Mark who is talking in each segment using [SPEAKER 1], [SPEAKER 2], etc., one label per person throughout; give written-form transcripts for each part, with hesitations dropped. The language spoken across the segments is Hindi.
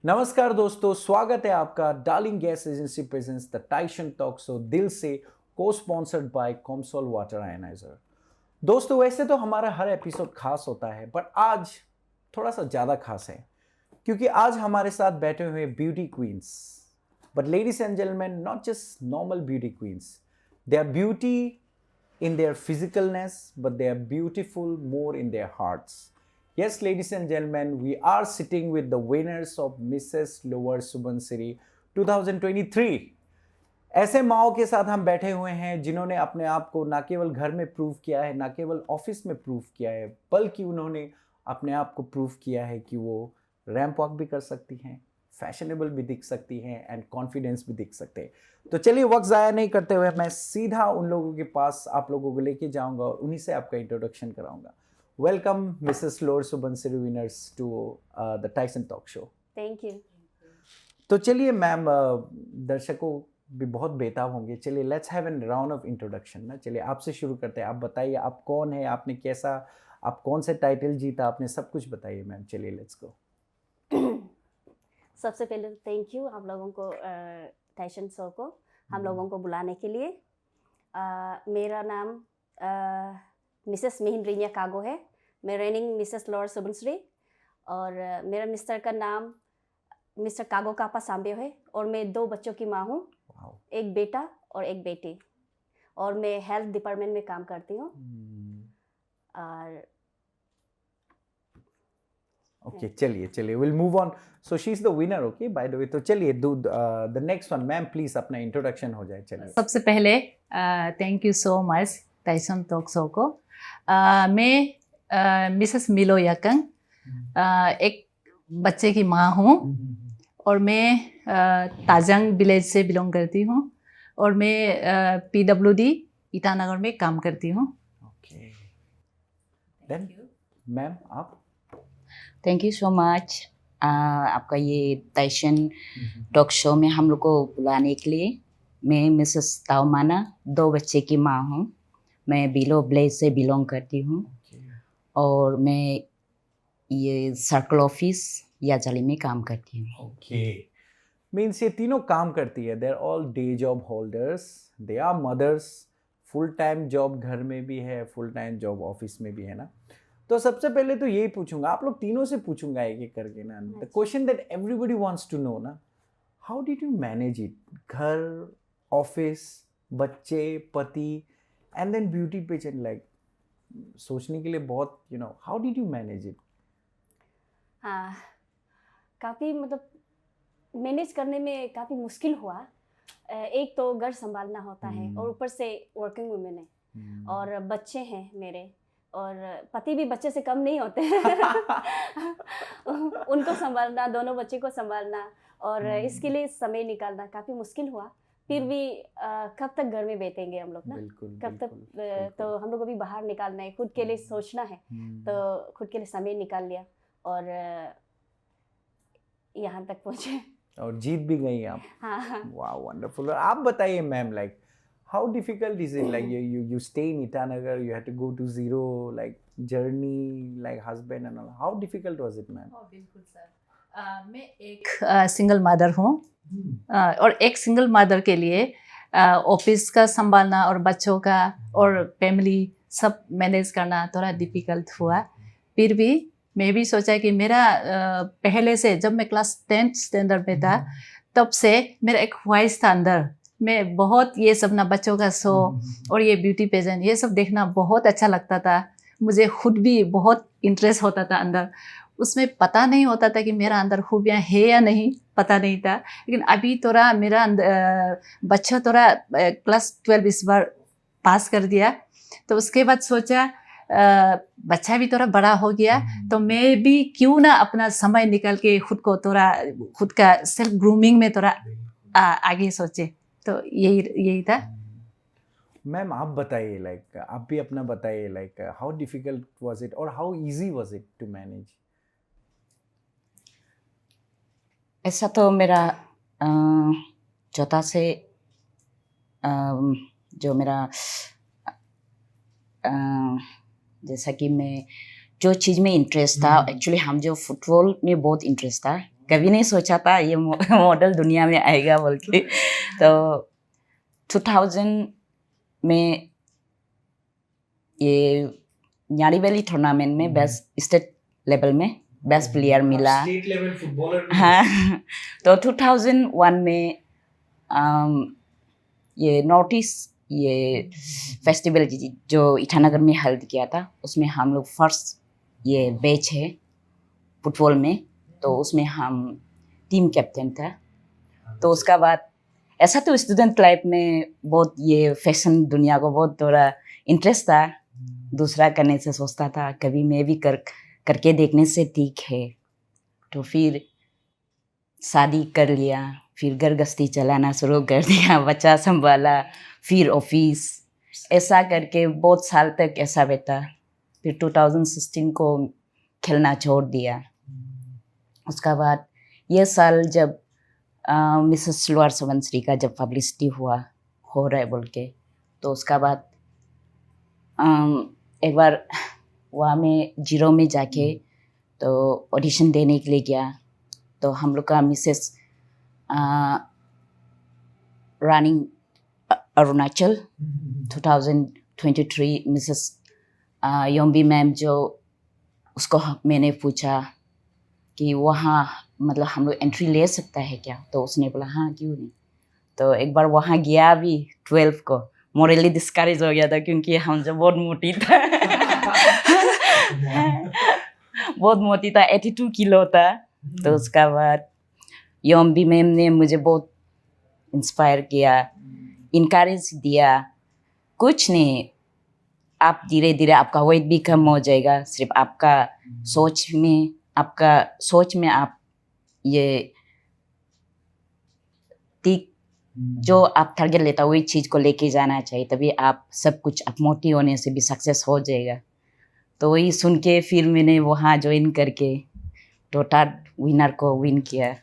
[SPEAKER 1] नमस्कार दोस्तों, स्वागत है आपका Darling Gas Agency presents the टाइशन टॉक शो दिल से, को sponsored by Comsol water ioniser. दोस्तों, वैसे तो हमारा हर एपिसोड खास होता है, पर आज थोड़ा सा ज़्यादा खास है क्योंकि आज हमारे साथ बैठे हुए beauty queens. But ladies and gentleman, not just normal beauty queens, they are beauty in their physicalness, but they are beautiful more in their hearts. Yes, ladies and gentlemen, we are sitting with the winners of Mrs. Lower Subansiri 2023. ऐसे माओ के साथ हम बैठे हुए हैं जिन्होंने अपने आप को ना केवल घर में प्रूव किया है, ना केवल ऑफिस में प्रूव किया है, बल्कि उन्होंने अपने आप को प्रूव किया है कि वो रैंप वॉक भी कर सकती हैं, फैशनेबल भी दिख सकती हैं एंड कॉन्फिडेंस भी दिख सकते हैं। तो चलिए वक्त ज़ाया नहीं करते हुए मैं सीधा उन लोगों के पास आप लोगों को लेके जाऊंगा और उन्हीं से आपका इंट्रोडक्शन कराऊंगा। Welcome Mrs lower Subansiri winners to the Tyson talk show.
[SPEAKER 2] Thank you.
[SPEAKER 1] तो चलिए मैम, दर्शकों भी बहुत बेताब होंगे, चलिए let's have an round of introduction ना। चलिए आपसे शुरू करते हैं। आप बताइए आप कौन है, आपने कैसा, आप कौन से टाइटल जीता, आपने सब कुछ बताइए मैम। चलिए लेट्स गो।
[SPEAKER 2] सबसे पहले थैंक यू आप लोगों को टाइसन शो को हम लोगों को बुलाने के लिए। मेरा नाम मिसेस मिहिंद्रिन्या कागो है। मैं रेनिंग मिसेस लोअर सुबनसिरी और मेरा मिस्टर का नाम मिस्टर कागो कापा सांबे है और मैं 2 बच्चों की माँ हूँ, एक बेटा और एक बेटी, और मैं हेल्थ डिपार्टमेंट में काम करती हूँ। और
[SPEAKER 1] ओके चलिए will move on. So she is the winner, okay bye the वे। तो चलिए the next one ma'am, please अपना इंट्रोडक्शन हो जाए। चलिए
[SPEAKER 3] सबसे पहले thank you so much Tyson talk show को। मैं मिसेस मिलो याकंग, एक बच्चे की माँ हूँ और मैं ताजंग विलेज से बिलोंग करती हूँ और मैं PWD ईटानगर में काम करती हूँ।
[SPEAKER 1] ओके देन मैम आप।
[SPEAKER 4] थैंक यू सो मच आपका ये टाइसन टॉक शो में हम लोग को बुलाने के लिए। मैं मिसेस ताओमाना, 2 बच्चे की माँ हूँ। मैं बिलो विलेज से बिलोंग करती हूँ और मैं ये सर्कल ऑफिस याजाली में काम करती हूँ।
[SPEAKER 1] ओके मीन्स ये तीनों काम करती है, they are all day job holders, they are mothers, full time job घर में भी है, फुल टाइम जॉब ऑफिस में भी है ना। तो सबसे पहले तो यही पूछूंगा, आप लोग तीनों से पूछूंगा एक एक करके ना। The question that everybody wants to know ना, how did you manage it? घर, ऑफिस, बच्चे, पति and then beauty pageant, like सोचने के लिए बहुत, you know, how did you manage it?
[SPEAKER 2] हाँ, काफ़ी मतलब मैनेज करने में काफ़ी मुश्किल हुआ। एक तो घर संभालना होता है और ऊपर से वर्किंग वुमेन है और बच्चे हैं मेरे, और पति भी बच्चे से कम नहीं होते उनको संभालना, दोनों बच्चे को संभालना और इसके लिए समय निकालना काफ़ी मुश्किल हुआ। फिर भी कब तक घर में बैठेंगे हम लोग ना, कब तक तो हम लोग को भी बाहर निकालना है, खुद के लिए सोचना है, तो खुद के लिए समय निकाल लिया और यहाँ तक पहुँचे
[SPEAKER 1] और जीत भी गई आप।
[SPEAKER 2] हाँ।
[SPEAKER 1] वाह वंडरफुल। और आप बताइए ma'am, like how difficult is it, like you stay in Itanagar, you had to go to zero, like journey, like husband and all, how difficult was it ma'am?
[SPEAKER 3] बिल्कुल सर, मैं एक सिंगल मदर हूँ और एक सिंगल मदर के लिए ऑफिस का संभालना और बच्चों का और फैमिली सब मैनेज करना थोड़ा डिफिकल्ट हुआ। फिर भी मैं भी सोचा कि मेरा पहले से जब मैं क्लास 10th स्टैंडर्ड में था तब से मेरा एक ख्वाहिश था अंदर, मैं बहुत ये सब ना बच्चों का शो और ये ब्यूटी पेजेंट ये सब देखना बहुत अच्छा लगता था। मुझे खुद भी बहुत इंटरेस्ट होता था अंदर, उसमें पता नहीं होता था कि मेरा अंदर खूबियाँ है या नहीं, पता नहीं था। लेकिन अभी थोड़ा मेरा बच्चा थोड़ा क्लास 12 इस बार पास कर दिया, तो उसके बाद सोचा बच्चा भी थोड़ा बड़ा हो गया तो मैं भी क्यों ना अपना समय निकाल के खुद को थोड़ा खुद का सेल्फ ग्रूमिंग में थोड़ा आगे सोचे। तो यही था।
[SPEAKER 1] मैम आप बताइए, लाइक आप भी अपना बताइए, like how difficult was it और how easy was it to manage?
[SPEAKER 4] ऐसा तो मेरा चौथा से जो मेरा जैसा कि मैं जो चीज़ में इंटरेस्ट था, एक्चुअली हम जो फुटबॉल में बहुत इंटरेस्ट था, कभी नहीं सोचा था ये मॉडल दुनिया में आएगा बोल के। तो 2000 में ये न्यारी वैली टूर्नामेंट में बेस्ट स्टेट लेवल में बेस्ट प्लेयर मिला।
[SPEAKER 1] State level footballer.
[SPEAKER 4] हाँ, तो 2001 में ये नॉर्थ ईस्ट ये फेस्टिवल जो ईटानगर में हेल्ड किया था, उसमें हम लोग फर्स्ट ये बैच है फुटबॉल में, तो उसमें हम टीम कैप्टन था। तो उसका बाद ऐसा तो स्टूडेंट लाइफ में बहुत ये फैशन दुनिया को बहुत थोड़ा इंटरेस्ट था, दूसरा करने से सोचता था कभी मैं भी करके देखने से ठीक है। तो फिर शादी कर लिया, फिर घर गृहस्थी चलाना शुरू कर दिया, बच्चा संभाला, फिर ऑफिस, ऐसा करके बहुत साल तक ऐसा बीता। फिर 2016 को खेलना छोड़ दिया। उसका बाद ये साल जब मिसेस सिलवार सुमनश्री का जब पब्लिसिटी हो रहा है बोल के, तो उसका बाद एक बार वहाँ में जीरो में जाके तो ऑडिशन देने के लिए गया। तो हम लोग का Mrs running Arunachal 2023 Mrs Yombi ma'am, जो उसको मैंने पूछा कि वहाँ मतलब हम लोग एंट्री ले सकता है क्या, तो उसने बोला हाँ क्यों नहीं। तो एक बार वहाँ गया भी 12 को, मोरली डिस्करेज हो गया था क्योंकि हम जो बहुत मोटी था बहुत मोटी था, 82 किलो था। तो उसका बाद योम्बी मैम ने मुझे बहुत इंस्पायर किया, इनकरेज दिया, कुछ नहीं, आप धीरे धीरे आपका वेट भी कम हो जाएगा, सिर्फ आपका सोच में आप ये जो आप टारगेट लेता वही चीज़ को लेके जाना चाहिए, तभी आप सब कुछ, आप मोटी होने से भी सक्सेस हो जाएगा। तो वही सुन के फिर मैंने वहाँ ज्वाइन करके टोटल विनर को विन किया।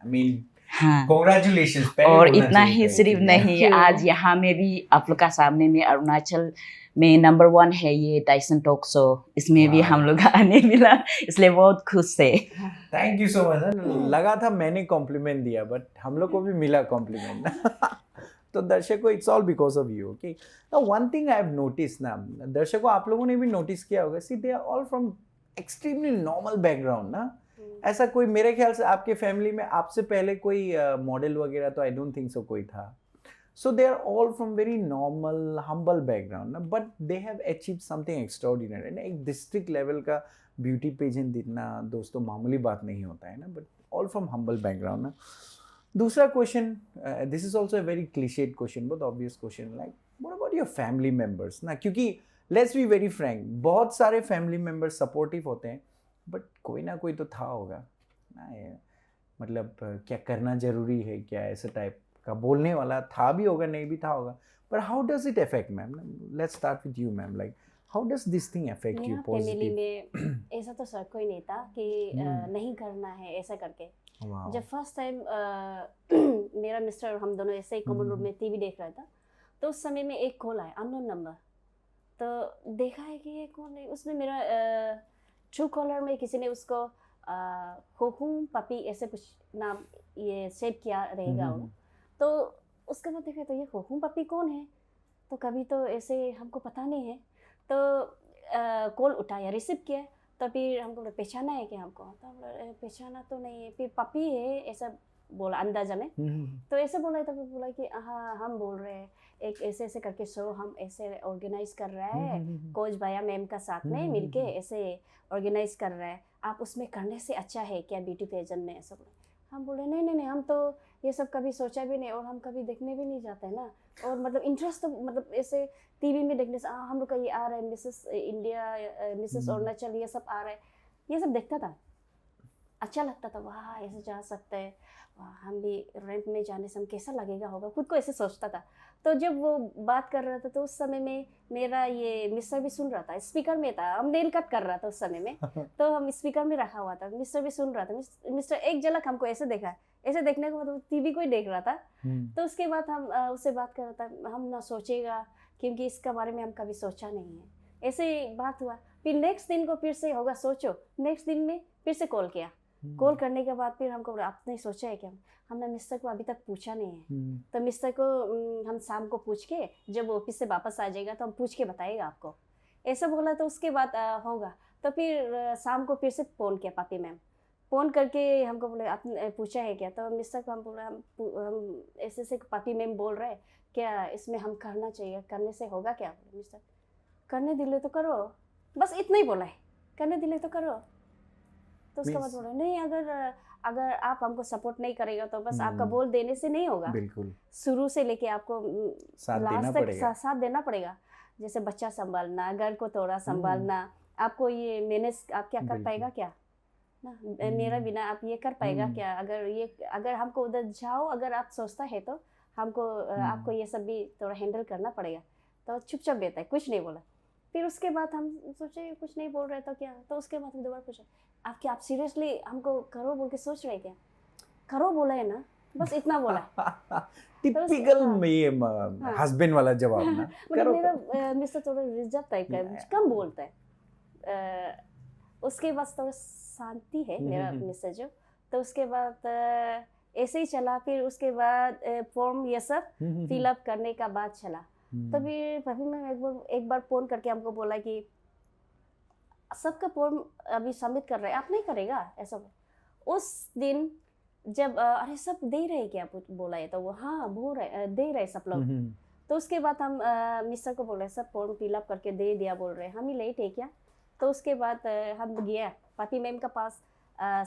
[SPEAKER 1] I mean,
[SPEAKER 4] हाँ,
[SPEAKER 1] congratulations।
[SPEAKER 4] और इतना ही सिर्फ नहीं, आज यहाँ में भी आप लोग का सामने में अरुणाचल में नंबर 1 है ये टाइसन टॉक शो, इसमें भी हम लोग आने मिला, इसलिए बहुत खुश है।
[SPEAKER 1] Thank you so much. लगा था मैंने कॉम्प्लीमेंट दिया, बट हम लोग को भी मिला कॉम्प्लीमेंट तो दर्शकों, it's all because of you. Okay, now one thing I have notice ना, दर्शकों आप लोगों ने भी नोटिस किया होगा, see they are all from extremely normal background ना। ऐसा कोई, मेरे ख्याल से आपके फैमिली में आपसे पहले कोई मॉडल वगैरह तो आई डोंट थिंक सो कोई था। So they are all from very normal, humble background, ना, but they have achieved something extraordinary। ना, एक डिस्ट्रिक्ट लेवल का ब्यूटी पेजेंट दिखना दोस्तों मामूली बात नहीं होता है ना, but all from humble background ना। दूसरा question, this is also a very cliched question, बहुत obvious question, like what about your family members ना, क्योंकि let's be very frank, बहुत सारे family members supportive होते हैं, but कोई ना कोई तो था होगा ना, मतलब क्या करना जरूरी है क्या, ऐसे टाइप का बोलने वाला था भी होगा, नहीं भी था होगा। पर how does it affect ma'am? Let's start with you ma'am, like how does this thing affect you
[SPEAKER 2] family
[SPEAKER 1] positive?
[SPEAKER 2] में ऐसा तो सर कोई नहीं था कि नहीं करना है ऐसा करके। जब फर्स्ट टाइम मेरा मिस्टर, हम दोनों ऐसे ही कॉमन रूम में टीवी देख रहा था, तो उस समय में एक कॉल आया, अननोन नंबर। तो देखा है कि ये कौन है, उसमें मेरा ट्रू कॉलर में किसी ने उसको होहूम पपी ऐसे कुछ नाम ये सेव किया रहेगा। तो उसके बाद देखा तो ये होहूम पपी कौन है, तो कभी तो ऐसे हमको पता नहीं है। तो कॉल उठाया, रिसीव किया, तो फिर हमको पहचाना है क्या हमको, तो पहचाना तो नहीं है, फिर पपी है ऐसा बोला अंदाजा में। तो ऐसे बोला, तो बोला कि हाँ हम बोल रहे हैं एक ऐसे ऐसे करके शो हम ऐसे ऑर्गेनाइज कर रहा है, कोच भैया मैम का साथ में मिलके ऐसे ऑर्गेनाइज कर रहा है, आप उसमें करने से अच्छा है क्या ब्यूटी पेजेंट में, ऐसा बोला। हम बोले नहीं नहीं नहीं, हम तो ये सब कभी सोचा भी नहीं, और हम कभी देखने भी नहीं जाते ना, और मतलब इंटरेस्ट तो मतलब ऐसे टीवी में देखने से हम लोग का ये आ रहा है, मिसेस इंडिया, मिसेस अरुणाचल, ये सब आ रहा है, ये सब देखता था, अच्छा लगता था, वाह ऐसे जा सकते हैं, हम भी रेंट में जाने से हम कैसा लगेगा होगा, खुद को ऐसे सोचता था। तो जब वो बात कर रहा था, तो उस समय में मेरा ये मिस्टर भी सुन रहा था, स्पीकर में था, हम नेल कट कर रहा था उस समय में, तो हम स्पीकर में रखा हुआ था, मिस्टर भी सुन रहा था। मिस्टर एक झलक हमको ऐसे देखा, ऐसे देखने के बाद टीवी को ही देख रहा था। तो उसके बाद हम उससे बात कर रहा था, हम ना सोचेगा क्योंकि इसका बारे में हम कभी सोचा नहीं है, ऐसे बात हुआ। फिर नेक्स्ट दिन को फिर से होगा, सोचो नेक्स्ट दिन में फिर से कॉल किया, कॉल करने के बाद फिर हमको बोला, आपने सोचा है क्या? हमने मिस्टर को अभी तक पूछा नहीं है। तो मिस्टर को हम शाम को पूछ के, जब ऑफिस से वापस आ जाएगा तो हम पूछ के बताएगा आपको, ऐसा बोला। तो उसके बाद होगा। तो फिर शाम को फिर से फ़ोन किया पापी मैम, फ़ोन करके हमको बोले, आपने पूछा है क्या? तो मिस्टर को हम बोला, हम ऐसे ऐसे पापी मैम बोल रहे हैं, क्या इसमें हम करना चाहिए, करने से होगा क्या? बोले मिस्टर, करने दिले तो करो, बस इतना ही बोला है, करने दिले तो करो। तो उसके बाद बोला, नहीं, अगर आप हमको सपोर्ट नहीं करेगा तो बस आपका बोल देने से नहीं होगा,
[SPEAKER 1] बिल्कुल
[SPEAKER 2] शुरू से लेके आपको लास्ट तक साथ देना पड़ेगा। जैसे बच्चा संभालना, घर को थोड़ा संभालना, आपको ये मैनेज आप क्या कर पाएगा क्या ना? मेरा बिना आप ये कर पाएगा क्या? अगर हमको उधर जाओ, अगर आप सोचता है तो हमको आपको ये सब भी थोड़ा हैंडल करना पड़ेगा। तो चुपचाप बैठा है, कुछ नहीं बोला। फिर उसके बाद हम सोचे कुछ नहीं बोल रहे तो क्या, तो उसके बाद हम दोबारा पूछा, आप सीरियसली हमको करो बोल के सोच रहे क्या? करो बोला है ना, बस इतना बोला।
[SPEAKER 1] टिपिकल ये हस्बैंड वाला जवाब ना।
[SPEAKER 2] मतलब मेरा मिस्टर थोड़ा रिजर्व टाइप का है, कम बोलता है। उसके बाद थोड़ा शांति है मेरा मिस्टर जो। तो उसके बाद ऐसे ही चला। फिर उसके बाद फॉर्म ये सब फिलअप करने का बाद चला। तभी भाभी मैम एक बार फ़ोन करके हमको बोला कि सबका फॉर्म अभी सबमिट कर रहे हैं, आप नहीं करेगा ऐसा। उस दिन जब अरे सब दे रहे क्या बोला है, तो वो हाँ दे रहे सब लोग। तो उसके बाद हम मिस्टर को बोल रहे सब फॉर्म फिलअप करके दे दिया बोल रहे, हम ही लेट है क्या? तो उसके बाद हम गया पापी मैम का पास।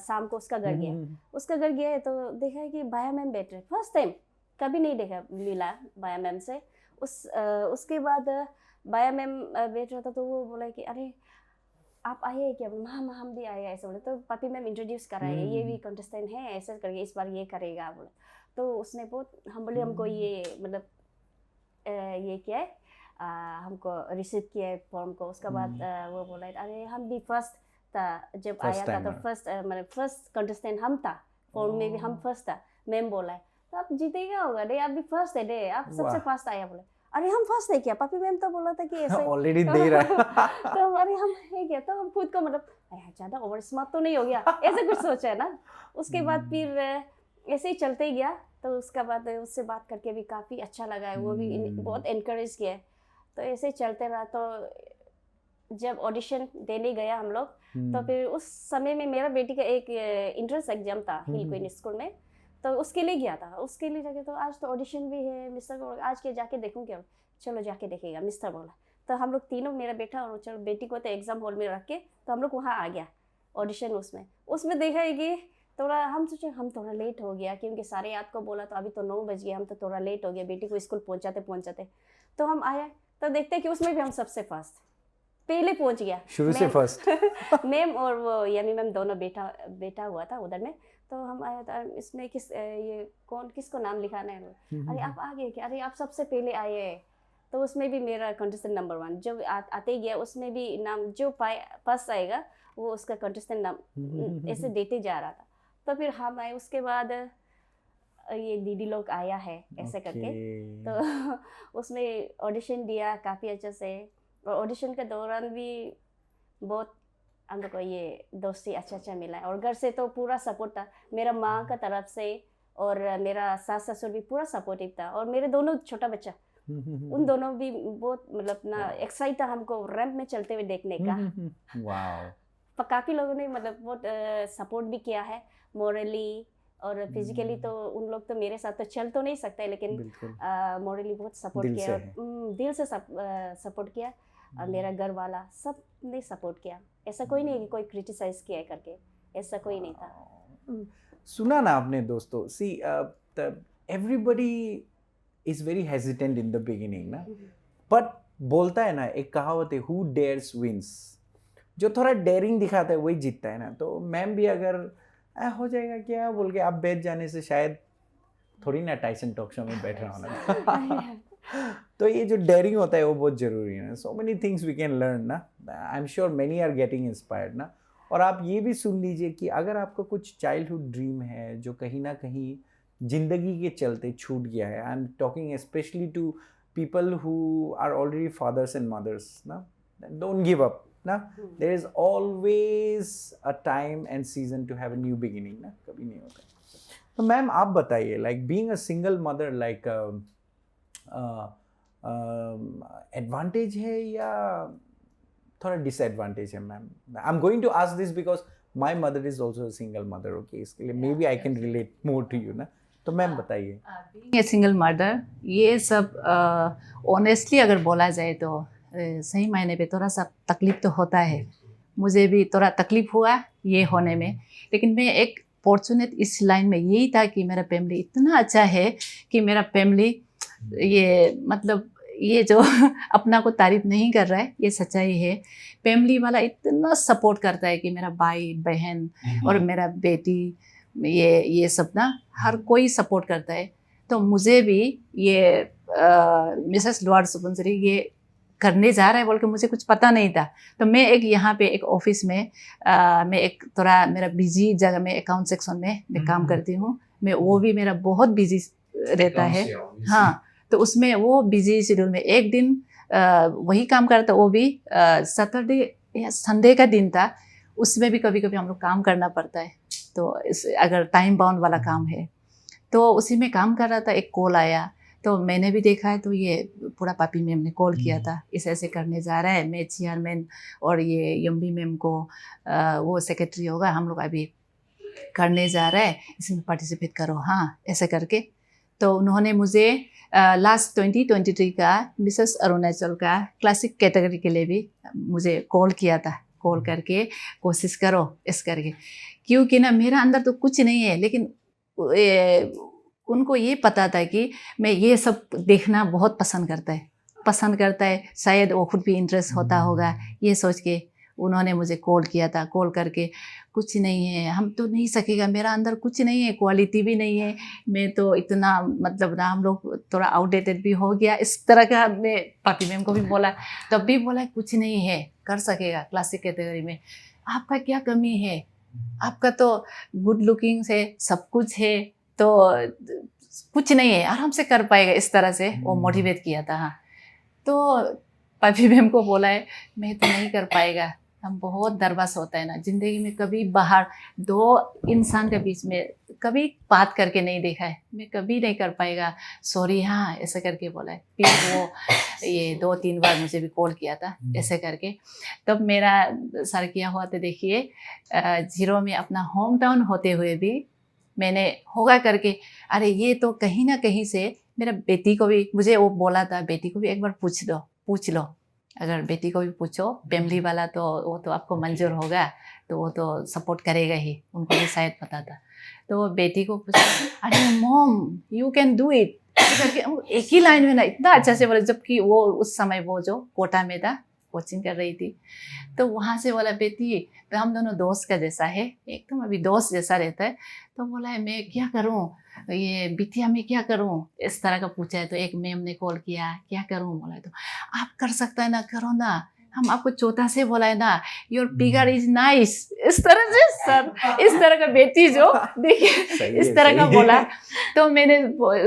[SPEAKER 2] शाम को उसका घर गया है तो देखा है कि बाया मैम बैठ रहे, फर्स्ट टाइम, कभी नहीं देखा मिला बाया मैम से। उसके बाद बाया मैम बैठ रहा था तो वो बोला कि अरे आप आए हैं क्या? हाँ हम भी आए हैं ऐसे बोले। तो पापी मैम इंट्रोड्यूस कराए, ये भी कंटेस्टेंट है ऐसे करके, इस बार ये करेगा बोले। तो उसने बहुत हम्बली हमको ये मतलब ये किया है, हमको रिसीव किया है फॉर्म को। उसके बाद वो बोला अरे हम भी फर्स्ट था जब आया था, तो फर्स्ट मतलब फर्स्ट कंटेस्टेंट हम था, फॉर्म में भी हम फर्स्ट था। मैम बोला है तो आप जीतेगा होगा, नहीं आप भी फर्स्ट है डे, आप सबसे फर्स्ट आया। बोले अरे हम फर्स्ट है क्या? पापी मैम तो बोला था कि ऐसे
[SPEAKER 1] ऑलरेडी दे रहा है।
[SPEAKER 2] तो अरे हम है क्या? तो हम खुद को मतलब ज़्यादा ओवर स्मार्ट तो नहीं हो गया, ऐसे कुछ सोचा है ना। उसके बाद फिर ऐसे ही चलते ही गया। तो उसके बाद उससे बात करके भी काफ़ी अच्छा लगा है, वो भी बहुत इनकरेज किया है। तो ऐसे ही चलते रहा। तो जब ऑडिशन देने गया हम लोग, तो फिर उस समय में मेरा बेटी का एक इंट्रेंस एग्जाम था हिल क्वीन स्कूल में, तो उसके लिए गया था। उसके लिए जाके तो आज तो ऑडिशन भी है, मिस्टर को आज के जाके देखूँ क्या? चलो जाके देखेगा मिस्टर बोला। तो हम लोग तीनों, मेरा बेटा और चलो बेटी को तो एग्ज़ाम हॉल में रख के तो हम लोग वहाँ आ गया ऑडिशन। उसमें देखा है कि थोड़ा हम सोचे हम थोड़ा लेट हो गया, क्योंकि सारे याद को बोला तो अभी तो 9 बज गया, हम तो थोड़ा लेट हो गया बेटी को स्कूल पहुँचाते। तो हम आया तो देखते कि उसमें भी हम सबसे फर्स्ट पहले पहुंच गया,
[SPEAKER 1] शुरू से फर्स्ट।
[SPEAKER 2] मैम और वो यामी मैम दोनों बेटा हुआ था उधर में। तो हम आया था, इसमें किसको नाम लिखाना है? अरे आप आ गए क्या? अरे आप सबसे पहले आए हैं। तो उसमें भी मेरा कंटेस्टेंट नंबर 1 जो आते ही गया, उसमें भी नाम जो फर्स्ट आएगा वो उसका कंटेस्टेंट नाम ऐसे देते जा रहा था। तो फिर हम आए, उसके बाद ये दीदी लोग आया है ऐसे करके। तो उसमें ऑडिशन दिया काफ़ी अच्छे से, और ऑडिशन के दौरान भी बहुत हम लोग को ये दोस्ती अच्छा मिला है। और घर से तो पूरा सपोर्ट था, मेरा माँ का तरफ से और मेरा सास ससुर भी पूरा सपोर्टिव था। और मेरे दोनों छोटा बच्चा, उन दोनों भी बहुत मतलब ना एक्साइट था हमको रैंप में चलते हुए देखने का। वाह। काफ़ी लोगों ने मतलब बहुत सपोर्ट भी किया है, मोरली और फिजिकली। तो उन लोग तो मेरे साथ तो चल तो नहीं सकते, लेकिन मोरली बहुत सपोर्ट किया, दिल से सपोर्ट किया। और मेरा घर वाला सब ने सपोर्ट किया, ऐसा कोई नहीं कि कोई क्रिटिसाइज किया करके, ऐसा कोई नहीं था।
[SPEAKER 1] सुना ना आपने दोस्तों, see everybody is very hesitant in the beginning ना, बट बोलता है ना एक कहावत है, हु डेयर्स विंस। जो थोड़ा डेयरिंग दिखाता है वही जीतता है ना। तो मैम भी अगर हो जाएगा क्या बोल के आप बैठ जाने से शायद थोड़ी ना टाइसन टॉक शो में बैठ रहा होना। तो ये जो डेयरिंग होता है वो बहुत ज़रूरी है। So many things we can learn ना, I am sure many are getting inspired ना। और आप ये भी सुन लीजिए कि अगर आपका कुछ चाइल्डहुड ड्रीम है जो कहीं ना कहीं ज़िंदगी के चलते छूट गया है, I am talking specially to people who are already fathers and mothers ना, डोंट गिव अप। ना, there is always a time and season to have a new beginning ना, कभी नहीं होता. तो मैम आप बताइए, like being a single mother, like advantage है या थोड़ा डिसएडवांटेज है ma'am? I am going to ask this because my mother is also a single mother. Okay, इसके लिए may be I can relate more to you ना. तो मैम बताइए.
[SPEAKER 3] बीइंग ए सिंगल मदर, ये सब ऑनेस्टली अगर बोला जाए तो सही मायने पे थोड़ा सा तकलीफ तो होता है. मुझे भी थोड़ा तकलीफ हुआ ये होने में, लेकिन मैं एक फॉर्चुनेट इस लाइन में यही था कि मेरा फैमिली इतना अच्छा है कि मेरा फैमिली ये मतलब ये जो अपना को तारीफ नहीं कर रहा है, ये सच्चाई है. फैमिली वाला इतना सपोर्ट करता है कि मेरा भाई बहन और मेरा बेटी ये सब ना हर कोई सपोर्ट करता है. तो मुझे भी ये मिसेस लॉर्ड सुपुंसरी ये करने जा रहा है बोल के मुझे कुछ पता नहीं था. तो मैं एक यहाँ पे एक ऑफिस में मैं एक थोड़ा मेरा बिजी जगह में अकाउंट सेक्शन में मैं काम करती हूँ. मैं वो भी मेरा बहुत बिजी रहता है. हाँ, तो उसमें वो बिजी शेड्यूल में एक दिन वही काम करता, वो भी सैटरडे या संडे का दिन था. उसमें भी कभी कभी हम लोग काम करना पड़ता है. तो अगर टाइम बाउंड वाला काम है तो उसी में काम कर रहा था. एक कॉल आया तो मैंने भी देखा है, तो ये पूरा पापी मैम ने कॉल किया था, इसे ऐसे करने जा रहा है. मैं चेयरमैन और ये यम्बी मैम को वो सेक्रेटरी होगा, हम लोग अभी करने जा रहा है, इसमें पार्टिसिपेट करो. हाँ, ऐसे करके तो उन्होंने मुझे लास्ट 2023 का मिसेस अरुणाचल का क्लासिक कैटेगरी के लिए भी मुझे कॉल किया था. कॉल करके कोशिश करो इस करके, क्योंकि ना मेरा अंदर तो कुछ नहीं है, लेकिन उनको ये पता था कि मैं ये सब देखना बहुत पसंद करता है. शायद वो खुद भी इंटरेस्ट होता होगा, ये सोच के उन्होंने मुझे कॉल किया था. कॉल करके कुछ नहीं है, हम तो नहीं सकेगा, मेरा अंदर कुछ नहीं है, क्वालिटी भी नहीं है, मैं तो इतना मतलब ना, हम लोग थोड़ा आउटडेटेड भी हो गया इस तरह का. मैं पापी मैम को भी बोला, तब भी बोला कुछ नहीं है, कर सकेगा क्लासिक कैटेगरी में. आपका क्या कमी है, आपका तो गुड लुकिंग से सब कुछ है, तो कुछ नहीं है, आराम से कर पाएगा. इस तरह से वो मोटिवेट किया था. हाँ, तो पापी मैम को बोला है मैं तो नहीं कर पाएगा, हम बहुत नर्वस होता है ना, ज़िंदगी में कभी बाहर दो इंसान के बीच में कभी बात करके नहीं देखा है, मैं कभी नहीं कर पाएगा, सॉरी. हाँ, ऐसे करके बोला है. फिर वो ये 2-3 बार मुझे भी कॉल किया था ऐसे करके. तब मेरा सर किया हुआ तो देखिए, जीरो में अपना होम टाउन होते हुए भी मैंने होगा करके, अरे ये तो कहीं ना कहीं से मेरा बेटी को भी, मुझे वो बोला था बेटी को भी एक बार पूछ लो, अगर बेटी को भी पूछो, फैमिली वाला तो वो तो आपको मंजूर होगा, तो वो तो सपोर्ट करेगा ही, उनको भी शायद पता था. तो वो बेटी को पूछा, अरे mom you can do it करके एक ही लाइन में ना इतना अच्छा से बोला. जबकि वो उस समय वो जो कोटा में था, कोचिंग कर रही थी. तो वहाँ से बोला बेटी तो हम दोनों दोस्त का जैसा है, एकदम अभी दोस्त जैसा रहता है. तो बोला है मैं क्या करूँ, ये बिटिया में क्या करूँ, इस तरह का पूछा है. तो एक मैम ने कॉल किया, क्या करूँ, बोला तो आप कर सकता है ना, करो ना, हम आपको चौथा से बोला है ना, योर फिगर इज नाइस. इस तरह से सर, इस तरह का बेटी जो देखिए इस तरह का बोला. तो मैंने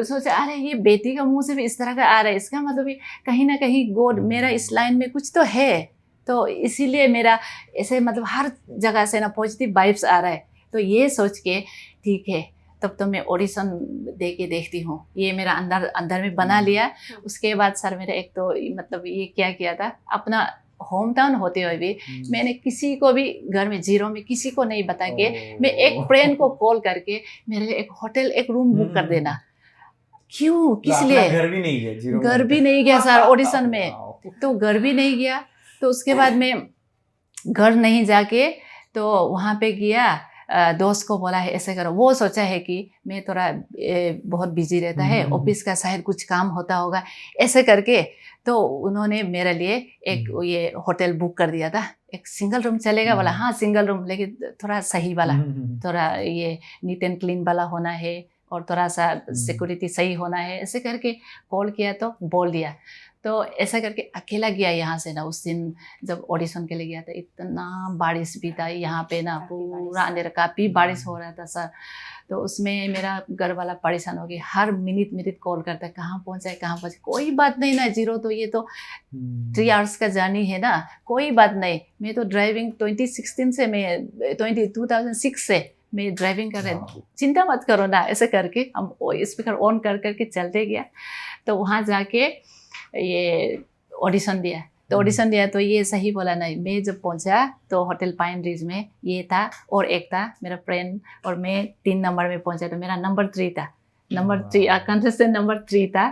[SPEAKER 3] सोचा अरे ये बेटी का मुंह से भी इस तरह का आ रहा है, इसका मतलब कहीं ना कहीं गॉड मेरा इस लाइन में कुछ तो है. तो इसीलिए मेरा ऐसे मतलब हर जगह से ना पॉजिटिव वाइब्स आ रहा है. तो ये सोच के ठीक है, तब तो मैं ऑडिशन दे के देखती हूँ. ये मेरा अंदर में बना लिया. उसके बाद सर मेरा एक तो मतलब ये क्या किया था, अपना होम टाउन होते हुए भी मैंने किसी को भी घर में जीरो में किसी को नहीं बता के, मैं एक फ्रेंड को कॉल करके मेरे लिए एक होटल एक रूम बुक कर देना. क्यों, किस लिए?
[SPEAKER 1] घर भी नहीं गया, जीरो
[SPEAKER 3] घर भी नहीं गया सर ऑडिशन में, तो घर भी नहीं गया. तो उसके बाद मैं घर नहीं जाके तो वहाँ पे गया, दोस्त को बोला है ऐसे करो. वो सोचा है कि मैं थोड़ा बहुत बिजी रहता है, ऑफिस का शायद कुछ काम होता होगा, ऐसे करके. तो उन्होंने मेरे लिए एक ये होटल बुक कर दिया था. एक सिंगल रूम चलेगा, बोला हाँ सिंगल रूम, लेकिन थोड़ा सही वाला, थोड़ा ये नीट एंड क्लीन वाला होना है और थोड़ा सा सिक्योरिटी सही होना है. ऐसे करके कॉल किया तो बोल दिया. तो ऐसा करके अकेला गया यहाँ से ना। उस दिन जब ऑडिशन के लिए गया था, इतना बारिश भी था यहाँ पे ना, पूरा अंधेरा, काफ़ी बारिश हो रहा था सर। तो उसमें मेरा घर वाला परेशान हो गया, हर मिनट मिनट कॉल करता है, कहाँ पहुँचा है, कहाँ पहुँचा। कोई बात नहीं ना जीरो, तो ये तो 3 आवर्स का जर्नी है ना, कोई बात नहीं। मैं तो ड्राइविंग 2016 से, मैं 2006 से मैं ड्राइविंग कर रहे, चिंता मत करो ना, ऐसे करके हम स्पीकर ऑन कर करके चलते गया। तो वहाँ जाके ये ऑडिशन दिया, तो ऑडिशन दिया तो ये सही बोला नहीं। मैं जब पहुंचा तो होटल पाइन रिज में ये था और एक था मेरा फ्रेंड, और मैं 3 नंबर में पहुंचा, तो मेरा नंबर 3 था, नंबर 3 कंटेस्टेंट नंबर 3 था।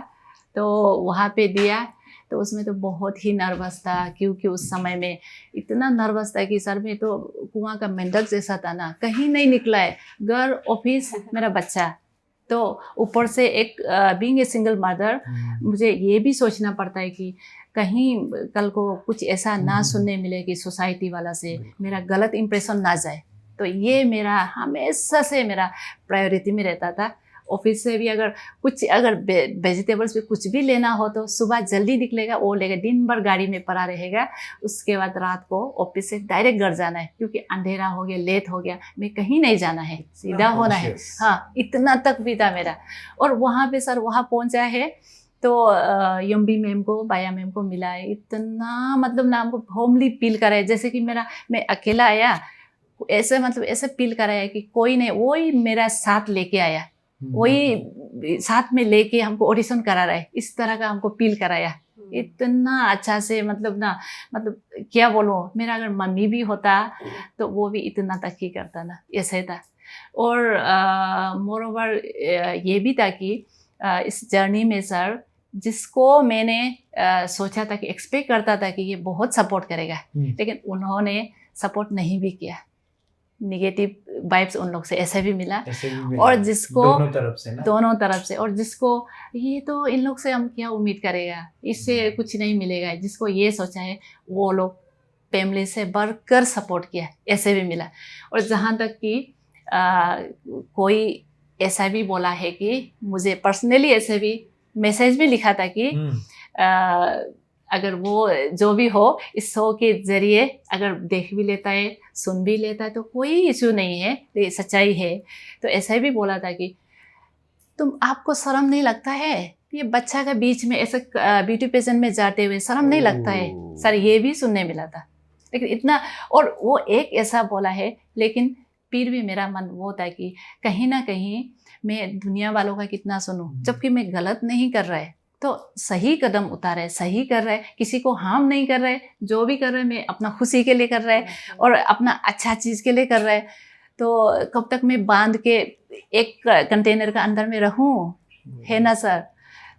[SPEAKER 3] तो वहाँ पे दिया, तो उसमें तो बहुत ही नर्वस था, क्योंकि उस समय में इतना नर्वस था कि सर में तो कुआं का मेंढक जैसा था ना, कहीं नहीं निकला है, घर, ऑफिस, मेरा बच्चा। तो ऊपर से एक बीइंग ए सिंगल मदर, मुझे ये भी सोचना पड़ता है कि कहीं कल को कुछ ऐसा ना सुनने मिले कि सोसाइटी वाला से मेरा गलत इंप्रेशन ना जाए। तो ये मेरा हमेशा से मेरा प्रायोरिटी में रहता था। ऑफिस से भी अगर वेजिटेबल्स भी कुछ भी लेना हो तो सुबह जल्दी निकलेगा, वो लेगा, दिन भर गाड़ी में पड़ा रहेगा। उसके बाद रात को ऑफिस से डायरेक्ट घर जाना है, क्योंकि अंधेरा हो गया, लेट हो गया, मैं कहीं नहीं जाना है, सीधा होना है। हाँ, इतना तक भी था मेरा। और वहाँ पे सर वहाँ पहुँचा है तो यम्बी मैम को, बाया मैम को मिला है, इतना मतलब ना हमको होमली फील करा है, जैसे कि मैं अकेला आया, ऐसे मतलब ऐसे फील कराया कि कोई नहीं, वही मेरा साथ लेके आया, वही साथ में लेके हमको ऑडिशन करा रहा है, इस तरह का हमको फील कराया। इतना अच्छा से मतलब क्या बोलूँ, मेरा अगर मम्मी भी होता तो वो भी इतना तक ही करता ना, ऐसे था। और मोर ओवर ये भी था कि इस जर्नी में सर, जिसको मैंने सोचा था कि एक्सपेक्ट करता था कि ये बहुत सपोर्ट करेगा, लेकिन उन्होंने सपोर्ट नहीं भी किया। निगेटिव वाइब्स उन लोग से ऐसे भी मिला, और जिसको दोनों तरफ से, और जिसको ये तो इन लोग से हम क्या उम्मीद करेगा, इससे कुछ नहीं मिलेगा, जिसको ये सोचा है वो लोग फैमिली से बढ़कर सपोर्ट किया, ऐसे भी मिला। और जहाँ तक कि कोई ऐसा भी बोला है कि मुझे पर्सनली ऐसे भी मैसेज भी लिखा था कि अगर वो जो भी हो इस शो के जरिए अगर देख भी लेता है, सुन भी लेता है, तो कोई इशू नहीं है, ये सच्चाई है। तो ऐसा भी बोला था कि आपको शर्म नहीं लगता है, ये बच्चा का बीच में ऐसे ब्यूटी पेजेंट में जाते हुए शर्म नहीं लगता है। सर ये भी सुनने मिला था, लेकिन इतना, और वो एक ऐसा बोला है, लेकिन फिर भी मेरा मन वो था कि कहीं ना कहीं मैं दुनिया वालों का कितना सुनूं, जबकि मैं गलत नहीं कर रहा है, तो सही कदम उतारे, सही कर रहा है, किसी को हार्म नहीं कर रहा है, जो भी कर रहा है मैं अपना खुशी के लिए कर रहा है और अपना अच्छा चीज़ के लिए कर रहा है। तो कब तक मैं बांध के एक कंटेनर का अंदर में रहूं, है ना सर।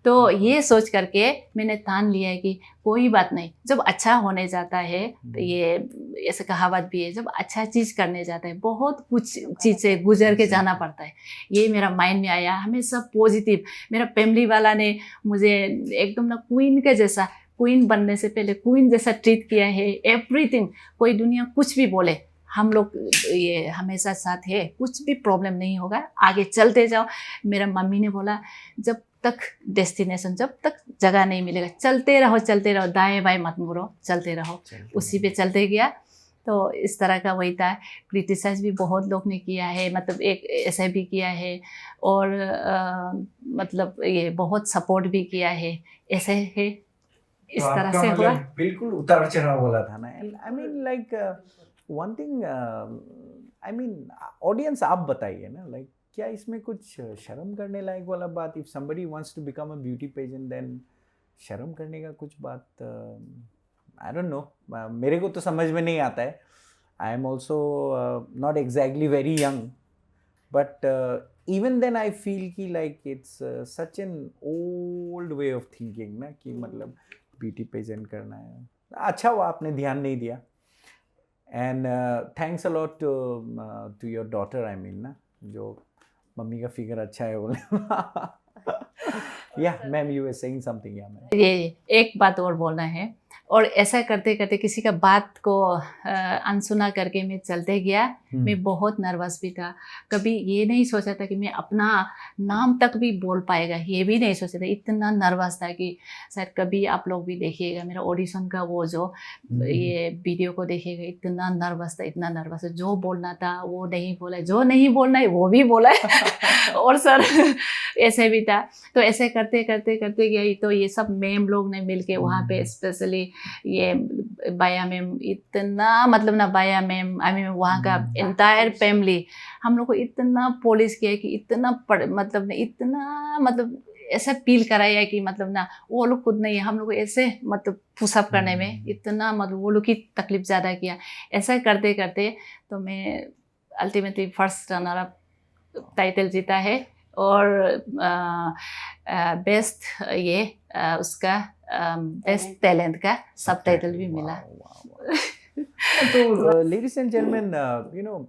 [SPEAKER 3] तो ये सोच करके मैंने ठान लिया है कि कोई बात नहीं, जब अच्छा होने जाता है, ये ऐसे कहावत भी है, जब अच्छा चीज़ करने जाता है बहुत कुछ चीज़ से गुजर के जाना पड़ता है। ये मेरा माइंड में आया, हमेशा पॉजिटिव। मेरा फैमिली वाला ने मुझे एकदम ना क्वीन के जैसा, क्वीन बनने से पहले क्वीन जैसा ट्रीट किया है। एवरीथिंग, कोई दुनिया कुछ भी बोले, हम लोग ये हमेशा साथ है, कुछ भी प्रॉब्लम नहीं होगा, आगे चलते जाओ। मेरा मम्मी ने बोला जब तक डेस्टिनेशन, जब तक जगह नहीं मिलेगा, चलते रहो, दाएं बाएं मत मुड़ो, चलते रहो। उसी पे चलते गया। तो इस तरह का वही था। क्रिटिसाइज भी बहुत लोग ने किया है, मतलब एक ऐसे भी किया है, और मतलब ये बहुत सपोर्ट भी किया है, ऐसे है, इस
[SPEAKER 1] तो
[SPEAKER 3] तरह
[SPEAKER 1] आपका
[SPEAKER 3] से हुआ।
[SPEAKER 1] बिल्कुल उतार चढ़ाव वाला था ना। I mean like one thing, I mean audience आप बताइए ना, लाइक क्या इसमें कुछ शर्म करने लायक वाला बात? If somebody wants to become a beauty pageant, then शर्म करने का कुछ बात, आई डोंट नो, मेरे को तो समझ में नहीं आता है। I am also not exactly very young, but even then I feel कि like it's such an old way of thinking ना, कि मतलब ब्यूटी पेजेंट करना है। अच्छा हुआ आपने ध्यान नहीं दिया। And thanks a lot to your daughter, I mean ना, जो मम्मी का फिगर अच्छा है बोले। Yeah ma'am, you were saying something. Yeah ma'am,
[SPEAKER 3] ये एक बात और बोलना है, और ऐसा करते करते किसी का बात को अनसुना करके मैं चलते गया। मैं बहुत नर्वस भी था, कभी ये नहीं सोचा था कि मैं अपना नाम तक भी बोल पाएगा, ये भी नहीं सोचा था। इतना नर्वस था कि शायद कभी आप लोग भी देखिएगा मेरा ऑडिशन का वो जो ये वीडियो को देखिएगा, इतना नर्वस था, इतना नर्वस था। जो बोलना था वो नहीं बोला, जो नहीं बोलना है वो भी बोला और सर ऐसे भी था। तो ऐसे करते करते करते गया। तो ये सब मैम लोग ने मिलके वहाँ पे स्पेशली ये बाया मैम, इतना मतलब ना बाया मैम, आई मीन वहाँ का एंटायर फैमिली हम लोग को इतना पॉलिश किया कि इतना मतलब ना इतना मतलब ऐसा फील कराया कि मतलब ना वो लोग खुद नहीं, हम लोग को ऐसे मतलब पुशअप करने में इतना मतलब वो लोग की तकलीफ ज़्यादा किया। ऐसा करते करते तो मैं ultimately first runner up title जीता है। और बेस्ट ये उसका बेस्ट टैलेंट का सब टाइटल भी मिला।
[SPEAKER 1] तो ladies and gentlemen, you know,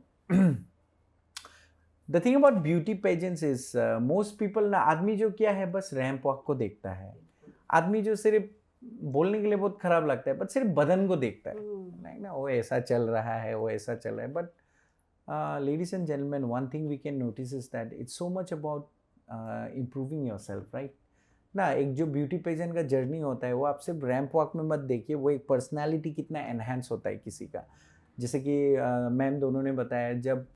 [SPEAKER 1] the thing about beauty pageants is most people ना, आदमी जो क्या है बस रैंप वॉक को देखता है। आदमी जो सिर्फ बोलने के लिए बहुत खराब लगता है बट सिर्फ बदन को देखता है, नहीं ना, वो ऐसा चल रहा है, वो ऐसा चल रहा है। But ladies and gentlemen, one thing we can notice is that it's so much about improving yourself, right? ना, एक जो ब्यूटी पेजेंट का जर्नी होता है वो आप सिर्फ रैंप वॉक में मत देखिए, वो एक पर्सनालिटी कितना एनहांस होता है किसी का। जैसे कि मैम दोनों ने बताया, जब